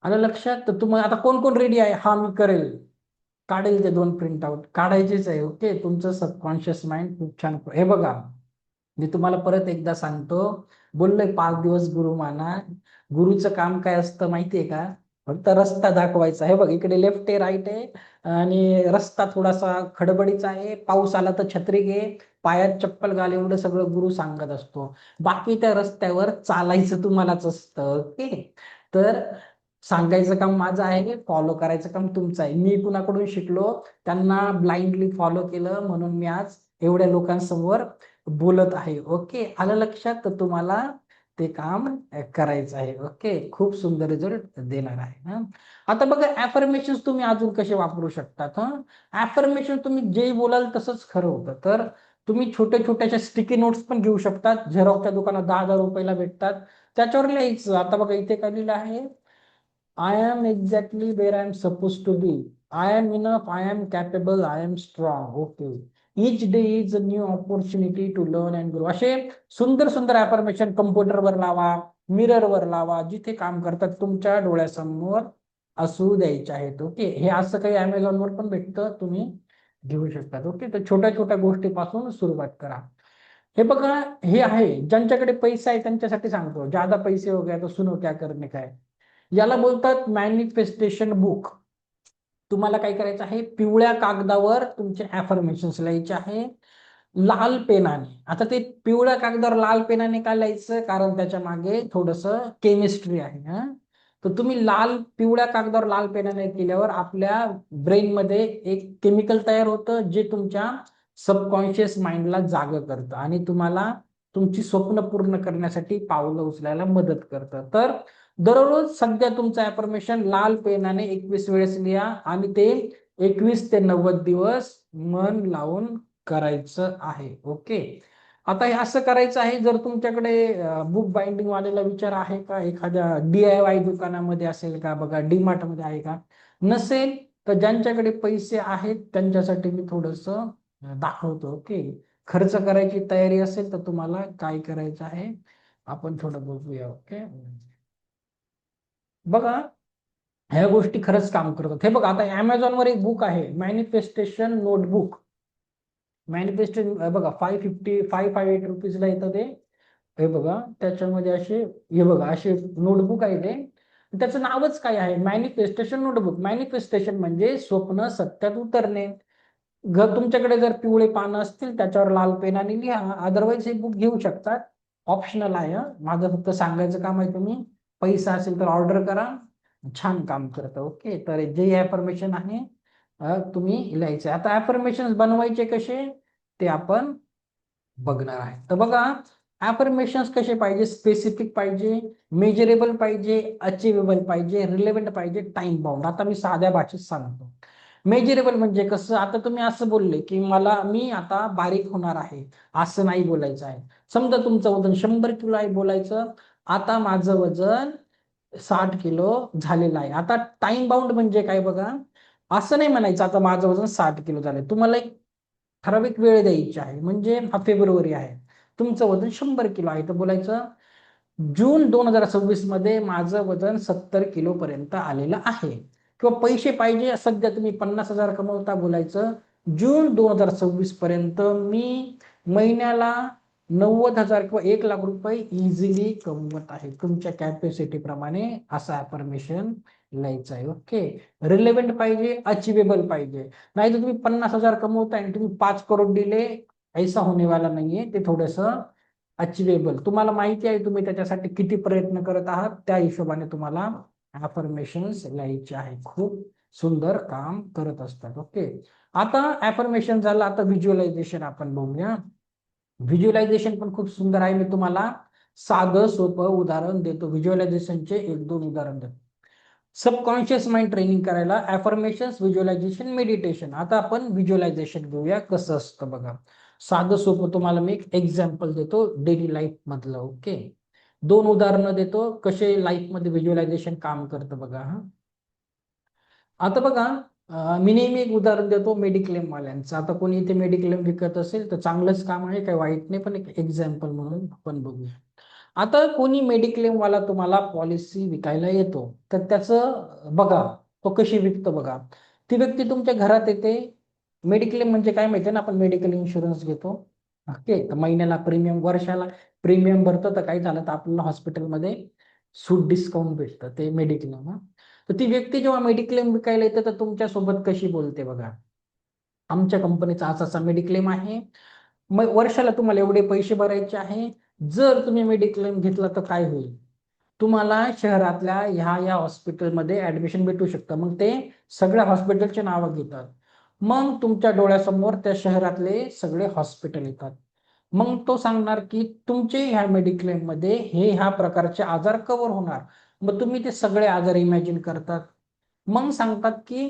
आलं लक्षात? तर तुम्हाला आता कोण कोण रेडी आहे? हा मी करेल, काढेल ते 2 प्रिंट आउट काढायचेच आहे. ओके, तुमचं सबकॉन्शियस माइंड खूप छान. हे बघा, मी तुम्हाला परत एकदा सांगतो, बोललोय 5 दिवस गुरु माना. गुरुचं काम काय असतं माहितीये का? फक्त रस्ता दाखवायचा. हे बघ, इकडे लेफ्ट आहे, राईट आहे, आणि रस्ता थोडासा खडबडीचा आहे, पाऊस आला तर छत्री घे, पायात चप्पल घाल, एवढं सगळं गुरु सांगत असतो. बाकी त्या रस्त्यावर चालायचं तुम्हालाच असतं. ओके, तर सांगायचं काम माझं आहे, फॉलो करायचं काम तुमचं आहे. मी कुणाकडून शिकलो, त्यांना ब्लाइंडली फॉलो केलं, म्हणून मी आज एवढ्या लोकांसमोर बोलत आहे. ओके, आलं लक्षात? तर तुम्हाला ते काम करायचं आहे. ओके, खूप सुंदर रिझल्ट देणार आहे. आता बघा अफर्मेशन्स तुम्ही अजून कसे वापरू शकतात. अफर्मेशन तुम्ही जे बोलाल तसंच खरं होतं. तर तुम्ही छोट्या छोट्याशा स्टिकी नोट्स पण घेऊ शकतात, झेरॉक्सच्या दुकानात 10,000 रुपयाला भेटतात, त्याच्यावर लिहायचं. आता बघा इथे काय लिहिलं आहे, I am exactly where I am supposed to be. I am enough. I am capable. I am strong. Okay. Each day is a new opportunity to learn and grow. असे सुंदर सुंदर अफर्मेशन कम्प्युटरवर लावा, मिररवर लावा, जिथे काम करतात तुमच्या डोळ्यासमोर असू द्यायचे आहेत. ओके, हे असं काही Amazonवर पण भेटतं, तुम्ही घेऊ शकतात. ओके, तर छोट्या छोट्या गोष्टीपासून सुरुवात करा. हे बघा, हे आहे ज्यांच्याकडे पैसा आहे त्यांच्यासाठी सांगतो. ज्यादा पैसे हो गया तो सुनो क्या करने का है. याला बोलतात मॅनिफेस्टेशन बुक. तुम्हाला काय करायचं आहे, पिवळ्या कागदावर तुमचे ऍफर्मेशन्स लिहायचे आहे लाल पेनाने. आता ते पिवळ्या कागदावर लाल पेनाने का लिहायचं, कारण त्याच्या मागे थोडस केमिस्ट्री आहे. हा, तर तुम्ही पिवळ्या कागदावर लाल पेनाने केल्यावर आपल्या ब्रेन मध्ये एक केमिकल तयार होतं जे तुमच्या सबकॉन्शियस माइंडला जाग करतं आणि तुम्हाला तुमची स्वप्न पूर्ण करण्यासाठी पावलं उचलायला मदत करतं. तर दररोज सध्या तुमचं अफर्मेशन लाल पेनाने 21 वेळेस लिहा आणि ते 21 ते 90 दिवस मन लावून करायचं आहे. ओके, आता हे असं करायचं आहे. जर तुमच्याकडे बुक बाइंडिंग वाल्याला विचार आहे का, एखाद्या DIY दुकानामध्ये असेल का, बघा डीमार्ट मध्ये आहे का, नसेल तर ज्यांच्याकडे पैसे आहेत त्यांच्यासाठी मी थोडस दाखवतो. ओके, खर्च करायची तयारी असेल तर तुम्हाला काय करायचं आहे आपण थोडं बघूया. ओके, बघा ह्या गोष्टी खरंच काम करतात. हे बघा, आता अमेझॉनवर एक बुक आहे मॅनिफेस्टेशन नोटबुक. मॅनिफेस्टेशन बघा 558 रुपीजला येतं ते. हे बघा त्याच्यामध्ये हे बघा असे नोटबुक आहे ते. त्याचं नावच काय आहे, मॅनिफेस्टेशन नोटबुक. मॅनिफेस्टेशन म्हणजे स्वप्न सत्यात उतरणे. तुमच्याकडे जर पिवळे पानं असतील त्याच्यावर लाल पेनाने लिहा, अदरवाईज हे बुक घेऊ शकतात, ऑप्शनल आहे. माझं फक्त सांगायचं काम आहे, तुम्ही पैसा असेल तर ऑर्डर करा, छान काम करतं. ओके, तर जे अफर्मेशन आहे तुम्ही लिहायचे. आता अफर्मेशन बनवायचे कसे ते आपण बघणार आहे. तर बघा, अफर्मेशन्स कसे पाहिजे, स्पेसिफिक पाहिजे, मेजरेबल पाहिजे, अचिवेबल पाहिजे, रिलेव्हंट पाहिजे, टाइम बाउंड. आता मी साध्या भाषेत सांगतो. मेजरेबल म्हणजे कसं, आता तुम्ही असं बोलले की मी आता बारीक होणार आहे, असं नाही बोलायचं आहे. समजा तुमचं वजन 100 किलो आहे, बोलायचं आता माझं वजन 60 किलो झालेलं आहे. आता टाइम बाउंड म्हणजे काय बघा, असं नाही म्हणायचं आता माझं वजन 60 किलो झालंय. तुम्हाला एक ठराविक वेळ द्यायची आहे. म्हणजे हा फेब्रुवारी आहे, तुमचं वजन 100 किलो आहे, तर बोलायचं जून 2026 मध्ये माझं वजन 70 किलो पर्यंत आलेलं आहे. किंवा पैसे पाहिजे, सध्या तुम्ही 50,000 कमवता, बोलायचं जून 2026 पर्यंत मी महिन्याला 90,000 किंवा 1,00,000 रुपये इझिली कमवत आहे. तुमच्या कॅपॅसिटी प्रमाणे असं अफर्मेशन लिहायचं आहे. ओके, रिलेव्हंट पाहिजे, अचिवेबल पाहिजे. नाही तर तुम्ही 50,000 कमवताय आणि तुम्ही 5 करोड दिले, ऐसा होने वाला नाहीये. ते थोडस अचिवेबल, तुम्हाला माहिती आहे तुम्ही त्याच्यासाठी किती प्रयत्न करत आहात, त्या हिशोबाने तुम्हाला अफर्मेशन्स लिहायचे आहे. खूप सुंदर काम करत असतात. ओके, आता अफर्मेशन झालं. आता व्हिज्युअलायझेशन आपण बघूया. व्हिज्युअलायझेशन पण खूप सुंदर आहे. मी तुम्हाला साधं सोपं उदाहरण देतो, व्हिज्युअलायझेशनचे 1-2 उदाहरण देतो. सबकॉन्शियस माइंड ट्रेनिंग करायला अफर्मेशन, व्हिज्युअलायझेशन, मेडिटेशन. आता आपण व्हिज्युअलायझेशन घेऊया कसं असतं बघा. साधं सोपं तुम्हाला मी एक एक्झाम्पल देतो डेली लाईफ मधलं. ओके, 2 उदाहरणं देतो कसे लाईफ मध्ये व्हिज्युअलायझेशन काम करतं बघा. हा, आता बघा मी नेहमी एक उदाहरण देतो मेडिक्लेम वाल्यांचं. आता कोणी इथे मेडिक्लेम विकत असेल तर चांगलंच काम आहे, काही वाईट नाही, पण एक एक्झाम्पल म्हणून आपण बघूया. आता कोणी मेडिक्लेम वाला तुम्हाला पॉलिसी विकायला येतो, तर त्याचं बघा तो कशी विकतो बघा. ती व्यक्ती तुमच्या घरात येते. मेडिक्लेम म्हणजे काय माहिती ना, आपण मेडिकल इन्शुरन्स घेतो. ओके, तर महिन्याला प्रीमियम, वर्षाला प्रीमियम भरतो, तर काही झालं तर आपल्याला हॉस्पिटलमध्ये सूट डिस्काउंट भेटतं, ते मेडिक्लेम. तर ती व्यक्ती जेव्हा मेडिक्लेम विकायला येते तर तुमच्या सोबत कशी बोलते बघा. आमच्या कंपनीचा असा मेडिक्लेम आहे, मग वर्षाला तुम्हाला एवढे पैसे भरायचे आहे. जर तुम्ही मेडिक्लेम घेतला तर काय होईल, तुम्हाला शहरातल्या ह्या हॉस्पिटलमध्ये ऍडमिशन भेटू शकतं. मग ते सगळ्या हॉस्पिटलचे नावं घेतात. मग तुमच्या डोळ्यासमोर त्या शहरातले सगळे हॉस्पिटल येतात. मग तो सांगणार की तुमचे ह्या मेडिक्लेम मध्ये ह्या प्रकारचे आजार कव्हर होणार. मग तुम्ही ते सगळे आजार इमॅजिन करतात. मग सांगतात की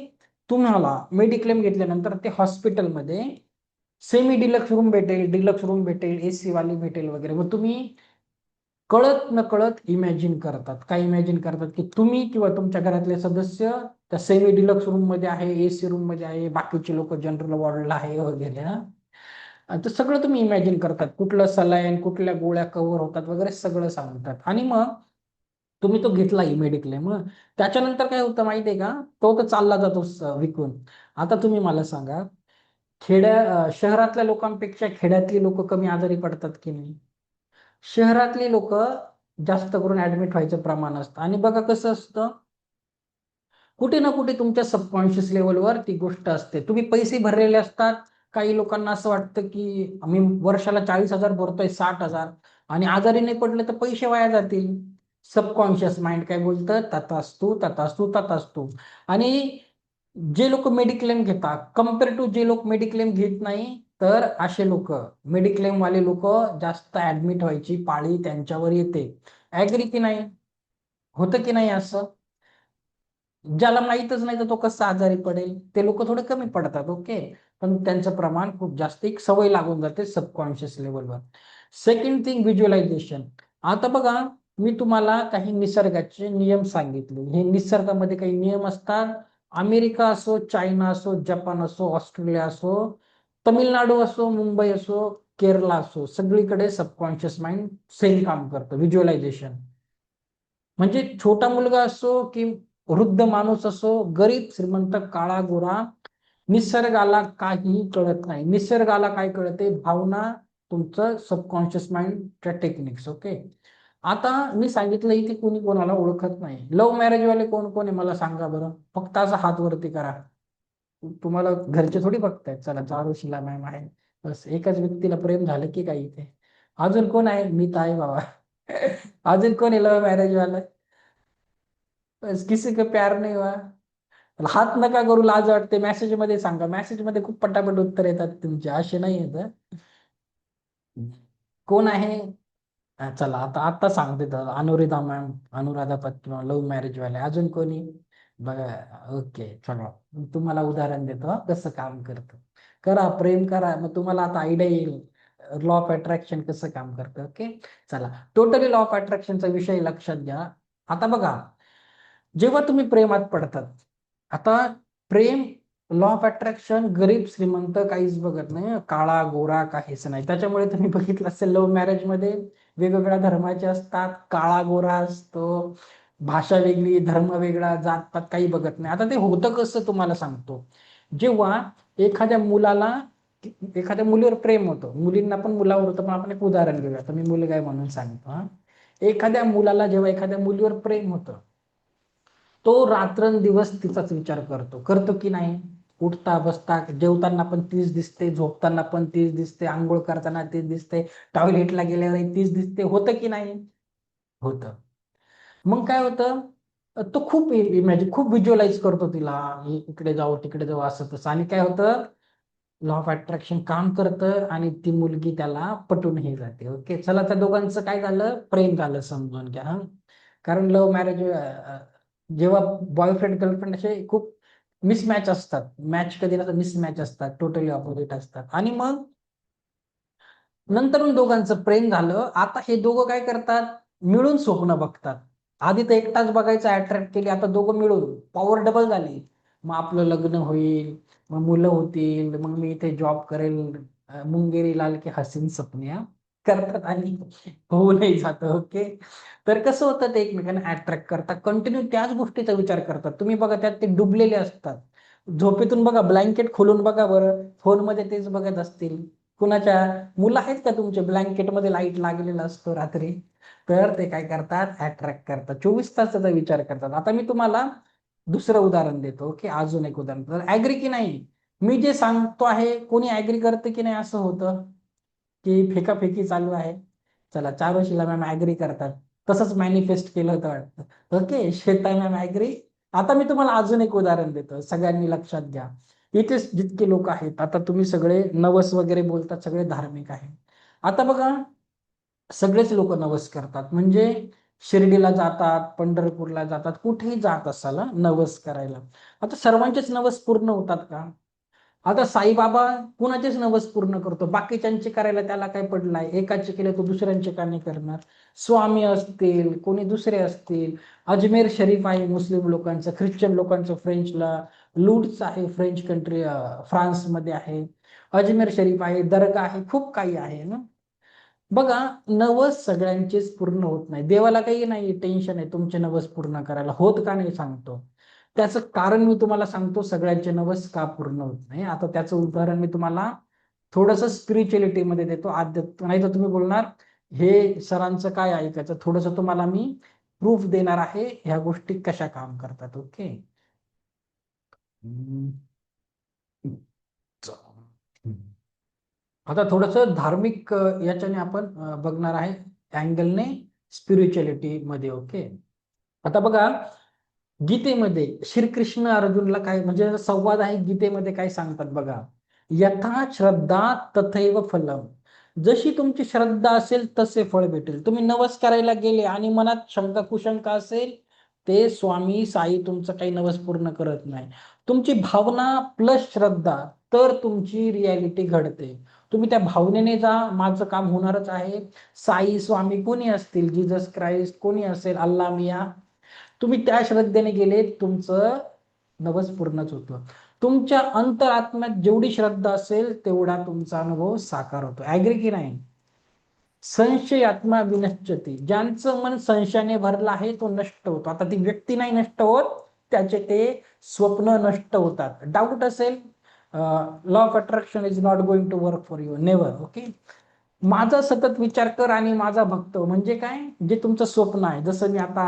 तुम्हाला मेडिक्लेम घेतल्यानंतर ते हॉस्पिटलमध्ये सेमी डिलक्स रूम भेटेल, डिलक्स रूम भेटेल, AC वाली भेटेल वगैरे. मग तुम्ही कळत न कळत इमॅजिन करतात. काय इमॅजिन करतात की तुम्ही किंवा तुमच्या घरातले सदस्य त्या सेमी डिलक्स रूम मध्ये आहे, AC रूम मध्ये आहे, बाकीचे लोक जनरल वॉर्डला आहे वगैरे. तर सगळं तुम्ही इमॅजिन करतात, कुठलं सलाईन, कुठल्या गोळ्या कव्हर होतात वगैरे सगळं सांगतात. आणि मग तुम्ही तो घेतला मेडिक्लेम. त्याच्यानंतर काय होतं माहितीये का, तो तर चालला जातो विकून. आता तुम्ही मला सांगा, शहरातल्या लोकांपेक्षा खेड्यातली लोक कमी आजारी पडतात की नाही? शहरातली लोक जास्त करून ऍडमिट व्हायचं प्रमाण असतं. आणि बघा कसं असतं, कुठे ना कुठे तुमच्या सबकॉन्शियस लेवलवर ती गोष्ट असते. तुम्ही पैसे भरलेले असतात. काही लोकांना असं वाटतं की आम्ही वर्षाला 40,000 भरतोय, 60,000, आणि आजारी नाही पडले तर पैसे वाया जातील. सबकॉन्शियस माइंड काय बोलतं, तथास्तु तथास्तु तथास्तु. आणि जे लोक मेडिक्लेम घेतात कम्पेअर टू जे लोक मेडिक्लेम घेत नाही, तर असे लोक, मेडिक्लेम वाले लोक जास्त ऍडमिट व्हायची पाळी त्यांच्यावर येते. ऍग्री की नाही? होतं की नाही असं? ज्याला माहीतच नाही तर तो कसा आजारी पडेल? ते लोक थोडे कमी पडतात, ओके, पण त्यांचं प्रमाण खूप जास्त, एक सवय लागून जाते सबकॉन्शियस लेवलवर. Second thing, visualisation. आता बघा, मी तुम्हाला काही निसर्गाचे नियम सांगितले. हे निसर्गामध्ये काही नियम असतात. अमेरिका असो, चायना असो, जपान असो, ऑस्ट्रेलिया असो, तमिळनाडू असो, मुंबई असो, केरला असो, सगळीकडे सबकॉन्शियस माइंड सेम काम करतं, व्हिज्युअलायझेशन. म्हणजे छोटा मुलगा असो की वृद्ध माणूस असो, गरीब श्रीमंत, काळा गोरा, निसर्गाला काही कळत नाही. निसर्गाला काय कळते? भावना, तुमचं सबकॉन्शियस माइंडच्या टेक्निक्स, ओके. आता मी सांगितलं इथे कोणी कोणाला ओळखत नाही. लव्ह मॅरेज वाले कोण कोण आहे मला सांगा बरं, फक्त असा हात वरती करा. तुम्हाला घरचे थोडी बघतायत. चला, चारुशिला मॅम आहे, बस एकाच व्यक्तीला प्रेम झालं की काही इथे. अजून कोण आहे? मी तर आहे बाबा. अजून कोण आहे लव्ह मॅरेज वाला? बस, किसी का प्यार नाही हुआ. हात नका करू, लाज वाटते. मेसेज मध्ये सांगा. मेसेज मध्ये खूप पटापट उत्तर येतात तुमचे, असे नाही येत. कोण आहे? चला, आता आता सांगते तर, अनुराधा मॅम, अनुराधा पत्नी, लव्ह मॅरेज वाले. अजून कोणी? बघा, ओके, चला, तुम्हाला उदाहरण देतो कसं काम करतं. करा, प्रेम करा, मग तुम्हाला आता आयडिया येईल लॉ ऑफ अट्रॅक्शन कसं काम करतं, ओके. चला, टोटली लॉ ऑफ अट्रॅक्शनचा विषय लक्षात घ्या. आता बघा, जेव्हा तुम्ही प्रेमात पडतात, आता प्रेम, लॉ ऑफ अट्रॅक्शन, गरीब श्रीमंत काहीच बघत नाही, काळा गोरा काहीच नाही. त्याच्यामुळे तुम्ही बघितलं असेल लव्ह मॅरेज मध्ये वेगवेगळ्या धर्माचे असतात, काळा गोरा असतो, भाषा वेगळी, धर्म वेगळा, जातपात काही बघत नाही. आता ते होतं कसं तुम्हाला सांगतो. जेव्हा एखाद्या मुलाला, एखाद्या मुलीवर प्रेम होतं, मुलींना पण मुलावर होतं, पण आपण एक उदाहरण घेऊया, तर मी मुलगा आहे म्हणून सांगतो हा. एखाद्या मुलाला जेव्हा एखाद्या मुलीवर प्रेम होतं, तो रात्रंदिवस तिचाच विचार करतो. करतो की नाही? उठता बसता जेवताना पण तीच दिसते, झोपताना पण तीच दिसते, आंघोळ करताना तीच दिसते, टॉयलेटला गेल्यावर तीच दिसते. होतं की नाही? होतं. मग काय होतं, तो खूप इमॅजिन, खूप व्हिज्युअलाइज करतो तिला, इकडे जाऊ तिकडे जाऊ असं तसं, आणि काय होतं, लॉ ऑफ अट्रॅक्शन काम करतं आणि ती मुलगी त्याला पटूनही जाते, ओके. चला, त्या दोघांचं काय झालं, प्रेम झालं समजून घ्या हा. कारण लव्ह मॅरेज, जेव्हा बॉयफ्रेंड गर्लफ्रेंड असे खूप मिसमॅच असतात, मॅच कधी ना मिसमॅच असतात, टोटली ऑपोजिट असतात, आणि मग नंतर दोघांचं प्रेम झालं. आता हे दोघं काय करतात, मिळून स्वप्न बघतात. आधी तर एकटाच बघायचं अट्रॅक्ट केली, आता दोघं मिळून पॉवर डबल झाली. मग आपलं लग्न होईल, मग मुलं होतील, मग मी इथे जॉब करेल, मुंगेरी लाल के हसीन सपन्या करतात, आणि होऊनही जातं, ओके. तर कसं होतं, ते एकमेकांना अट्रॅक्ट करतात, कंटिन्यू त्याच गोष्टीचा विचार करतात. तुम्ही बघा, त्यात ते डुबलेले असतात. झोपेतून बघा, ब्लँकेट खोलून बघा बरं, फोनमध्ये तेच बघत असतील. कुणाच्या मुलं आहेत का तुमचे, ब्लँकेटमध्ये लाईट लागलेला असतो रात्री, तर ते काय करतात, अट्रॅक्ट करतात, 24 तास त्याचा विचार करतात. आता मी तुम्हाला दुसरं उदाहरण देतो, ओके, अजून एक उदाहरण. तर ऍग्री की नाही? मी जे सांगतो आहे, कोणी ऍग्री करतं की नाही? असं होतं की फेकाफेकी चालू आहे? चला, चारुशिला मॅम ऍग्री करतात. तसंच मॅनिफेस्ट केलं होतं वाटतं, ओके. Shweta ma'am agri. आता मी तुम्हाला अजून एक उदाहरण देतो, सगळ्यांनी लक्षात घ्या. इथे जितके लोक आहेत, आता तुम्ही सगळे नवस वगैरे बोलतात, सगळे धार्मिक आहे. आता बघा, सगळेच लोक नवस करतात, म्हणजे शिर्डीला जातात, पंढरपूरला जातात, कुठेही जात असाल नवस करायला. आता सर्वांचेच नवस पूर्ण होतात का? आता साईबाबा कुणाचेच नवस पूर्ण करतो, बाकीच्यांचे करायला त्याला काय पडलाय? एकाचे केले तो दुसऱ्यांचे का नाही करणार? स्वामी असतील, कोणी दुसरे असतील, अजमेर शरीफ आहे मुस्लिम लोकांचं, ख्रिश्चन लोकांचं फ्रेंचला, लूड्स आहे फ्रेंच कंट्री, फ्रान्समध्ये आहे, अजमेर शरीफ आहे, दर्गा आहे, खूप काही आहे ना. बघा, नवस सगळ्यांचेच पूर्ण होत नाही. देवाला काही नाही टेन्शन आहे तुमचे नवस पूर्ण करायला, होत का नाही सांगतो. त्याचं कारण मी तुम्हाला सांगतो, सगळ्यांचे नवस का पूर्ण होत नाही. आता त्याचं उदाहरण मी तुम्हाला थोडस स्पिरिच्युअलिटी मध्ये देतो, आध्यात्म. नाही तर तुम्ही बोलणार हे सरांचं काय ऐकायचं, थोडस तुम्हाला मी प्रूफ देणार आहे ह्या गोष्टी कशा काम करतात, ओके. हम्म. आता थोडस धार्मिक याच्याने आपण बघणार आहे अँगलने स्पिरिच्युअलिटी मध्ये. ओके, आता बघा गीतेमध्ये श्रीकृष्ण अर्जुनला काय म्हणजे संवाद आहे गीतेमध्ये काय सांगतात बघा. यथा श्रद्धा तथैव फलम. जशी तुमची श्रद्धा असेल तसे फळ भेटेल. तुम्ही नवस करायला गेले आणि मनात शंका कुशंका असेल, ते स्वामी साई तुमचं काही नवस पूर्ण करत नाही. तुमची भावना प्लस श्रद्धा, तर तुमची रियालिटी घडते. तुम्ही त्या भावनेने जा, माझं काम होणारच आहे. साई स्वामी कोणी असतील, जीसस क्राइस्ट कोणी असेल, अल्ला मिया, तुम्ही त्या श्रद्धेने गेले, तुमचं नवस पूर्णच होतं. तुमच्या अंतरात्म्यात जेवढी श्रद्धा असेल तेवढा तुमचा अनुभव साकार होतो. ऍग्री की नाही? संशय आत्मा विनश्यती. ज्यांचं मन संशयाने भरलं आहे तो नष्ट होतो. आता ती व्यक्ती नाही नष्ट होत, त्याचे ते स्वप्न नष्ट होतात. डाऊट असेल, law of attraction is not going to work for you, never. Okay, माझा सतत विचार कर आणि माझा भक्त हो. म्हणजे काय, जे तुमचं स्वप्न आहे, जसं मी आता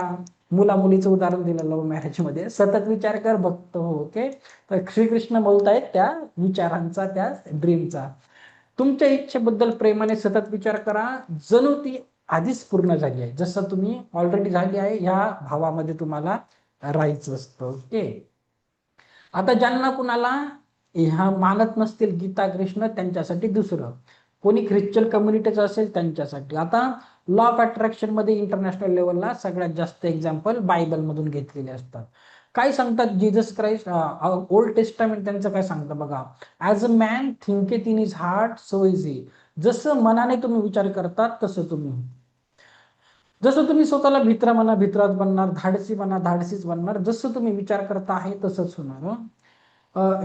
मुला मुलीचं उदाहरण दिलं लव्ह मॅरेज मध्ये, सतत विचार कर भक्त हो. ओके, तर श्रीकृष्ण बोलतायत त्या विचारांचा, त्या ड्रीमचा. तुमच्या इच्छेबद्दल प्रेमाने सतत विचार करा, जणू ती आधीच पूर्ण झाली आहे, जसं तुम्ही ऑलरेडी झाली आहे, ह्या भावामध्ये तुम्हाला राहायचं असतं. ओके, आता ज्यांना कुणाला ह्या मानत नसतील गीता कृष्ण, त्यांच्यासाठी दुसरं. कोणी ख्रिश्चन कम्युनिटीचं असेल त्यांच्यासाठी. आता लॉ ऑफ अट्रॅक्शन मध्ये इंटरनॅशनल लेवलला सगळ्यात जास्त एक्झाम्पल बायबल मधून घेतलेले असतात. काय सांगतात जीसस क्राइस्ट, ओल्ड टेस्टामेंट त्यांचं काय सांगतं बघा. As a man thinketh in his heart so is he. जसं मनाने तुम्ही विचार करतात तसं तुम्ही. जसं तुम्ही स्वतःला भित्रा म्हणा भित्राच बनणार, धाडसी म्हणा धाडसीच बनणार. जसं तुम्ही विचार करता आहे तसंच होणार.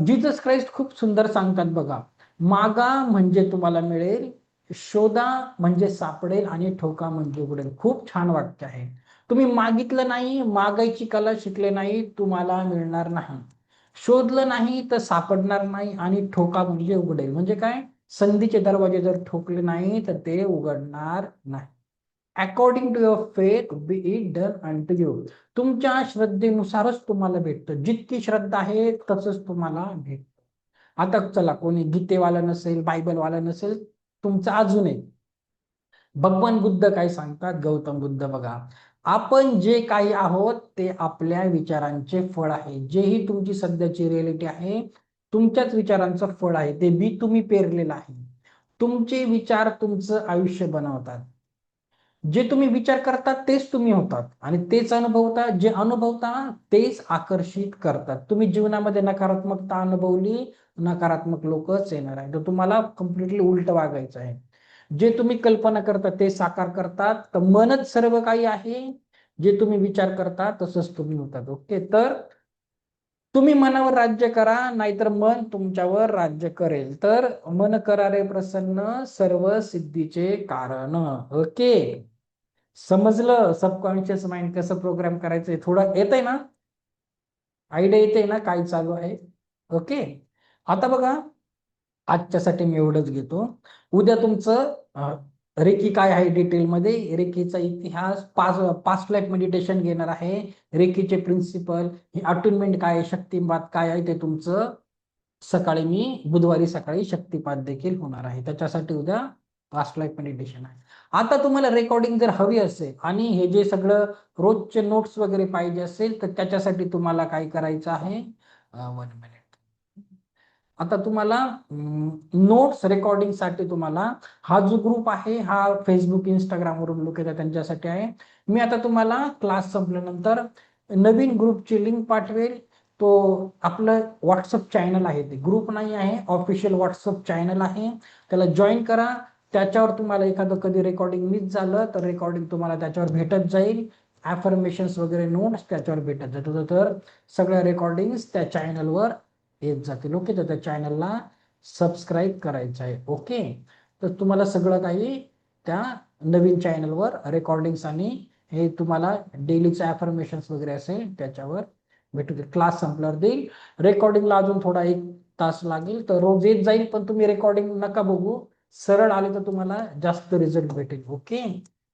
जीसस क्राइस्ट खूप सुंदर सांगतात बघा. मागा म्हणजे तुम्हाला मिळेल, शोधा म्हणजे सापडेल, आणि ठोका म्हणजे उघडेल. खूप छान वाक्य आहे. तुम्ही मागितलं नाही, मागायची कला शिकले नाही, तुम्हाला मिळणार नाही. शोधलं नाही तर सापडणार नाही, आणि ठोका म्हणजे उघडेल. म्हणजे काय, संधीचे दरवाजे जर ठोकले नाही तर ते उघडणार नाही. According to your faith be it done unto you. तुमच्या श्रद्धेनुसारच तुम्हाला भेटतं. जितकी श्रद्धा आहे तसंच तुम्हाला भेटतं. आता चला, कोणी गीतेवाला नसेल, बायबलवाला नसेल, तुमचं अजून एक भगवान बुद्ध काय सांगतात. गौतम बुद्ध बघा, आपण जे काही आहोत ते आपल्या विचारांचे फळ आहे. जेही तुमची सध्याची रियालिटी आहे, तुमच्याच विचारांचं फळ आहे. ते बी तुम्ही पेरलेलं आहे. तुमचे विचार तुमचं आयुष्य बनवतात. जे तुम्ही विचार करता तेच तुम्ही होतात, आणि तेच अनुभवता. जे अनुभवता तेच आकर्षित करतात. तुम्ही जीवनामध्ये नकारात्मकता अनुभवली, नकारात्मक लोकच येणार आहे. तर तुम्हाला कम्प्लिटली उलट वागायचं आहे. जे तुम्ही कल्पना करता ते साकार करतात. तर मनच सर्व काही आहे. जे तुम्ही विचार करता तसंच तुम्ही होतात. ओके, तर तुम्ही मनावर राज्य करा, नाहीतर मन तुमच्यावर राज्य करेल. तर मन करा रे प्रसन्न, सर्व सिद्धीचे कारण. ओके, समजलं सबकॉन्शियस माइंड कसं प्रोग्राम करायचंय? थोडं येतंय ना, आयडिया येते ना काय चालू आहे? ओके, आता बघा, आजच्यासाठी मी एवढंच घेतो. उद्या तुमचं रेकी काय आहे डिटेलमध्ये, रेकीचा इतिहास, पास्ट लाईफ मेडिटेशन घेणार आहे, रेकीचे प्रिन्सिपल, ही अटुनमेंट काय आहे, शक्तिपात काय आहे, ते तुमचं सकाळी मी बुधवारी सकाळी शक्तिपात देखील होणार आहे. त्याच्यासाठी उद्या पास्ट लाईफ मेडिटेशन आहे. आता तुम्हाला रेकॉर्डिंग जर हवी असेल आणि हे जे सगळं रोजचे नोट्स वगैरे पाहिजे असेल, तर त्याच्यासाठी तुम्हाला काय करायचं आहे, 1 मिनिट. आता तुम्हाला नोट्स रेकॉर्डिंग साठी तुम्हाला हा जो ग्रुप आहे, हा फेसबुक इंस्टाग्राम वरून लोक येतात त्यांच्यासाठी आहे. मी आता तुम्हाला क्लास संपल्यानंतर नवीन ग्रुपची लिंक पाठवेल. तो आपलं व्हॉट्सअप चॅनल आहे, ते ग्रुप नाही आहे, ऑफिशियल व्हॉट्सअप चॅनल आहे. त्याला जॉईन करा. त्याच्यावर तुम्हाला एखादं कधी रेकॉर्डिंग मिस झालं तर रेकॉर्डिंग तुम्हाला त्याच्यावर भेटत जाईल. ॲफर्मेशन्स वगैरे नोट्स त्याच्यावर भेटत जातात. तर सगळ्या रेकॉर्डिंग्स त्या चॅनलवर येत जातील. ओके, तर त्या चॅनलला सबस्क्राईब करायचं आहे. ओके, तर तुम्हाला सगळं काही त्या नवीन चॅनलवर रेकॉर्डिंग्स आणि हे तुम्हाला डेलीचं ॲफर्मेशन्स वगैरे असेल त्याच्यावर भेटू दे. क्लास संपल्यावर देईल. रेकॉर्डिंगला अजून थोडा 1 तास लागेल, तर रोज येत जाईल. पण तुम्ही रेकॉर्डिंग नका बघू, सरळ आले तर तुम्हाला जास्त रिझल्ट भेटेल. ओके,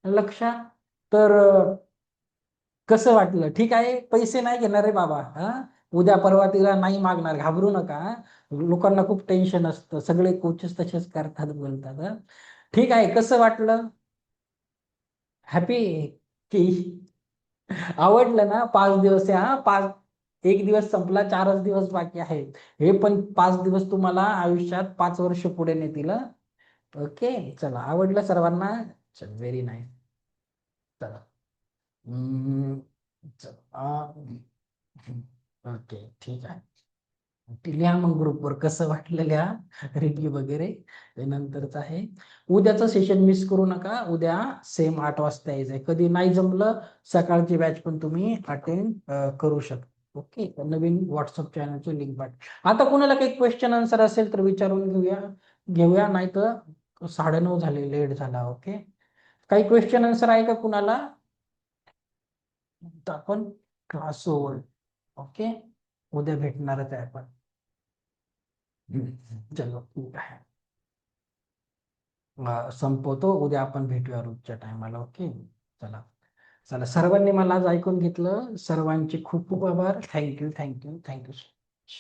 लक्षात. तर कसं वाटलं? ठीक आहे, पैसे नाही घेणार रे बाबा, हा उद्या परवा तिला नाही मागणार, घाबरू नका. लोकांना खूप टेन्शन असतं, सगळे कोचेस तसेच करतात, बोलतात. हं. ठीक आहे, कसं वाटलं? हॅपी की आवडलं ना? 5 दिवस आहे हा. एक दिवस संपला, 4च दिवस बाकी आहेत. हे पण 5 दिवस तुम्हाला आयुष्यात 5 वर्ष पुढे नेतील. हं. ओके, चला, आवडलं सर्वांना? चल, व्हेरी नाईस. चला. हम्म, चला. ओके, ठीक आहे. ते लिहा मग ग्रुपवर कसं वाटलं, लिहा रिव्ह्यू वगैरे. ते नंतरच आहे. उद्याचं सेशन मिस करू नका. उद्या सेम 8 वाजता यायचंय. कधी नाही जमलं, सकाळची बॅच पण तुम्ही अटेंड करू शकता. ओके, नवीन व्हॉट्सअप चॅनलची लिंक पाठ. आता कुणाला काही क्वेश्चन आन्सर असेल तर विचारून घेऊया, नाही तर 9:30 झाले, लेट झाला. ओके, काही क्वेश्चन आन्सर आहे का कुणाला? तर आपण क्लास ओव्हर. ओके, उद्या भेटणारच आहे आपण. चलो, ठीक आहे. संपवतो. उद्या आपण भेटूया रोजच्या टायमाला. ओके, चला. चला, सर्वांनी मला आज ऐकून घेतलं. सर्वांचे खूप खूप आभार. Thank you, thank you, thank you so much.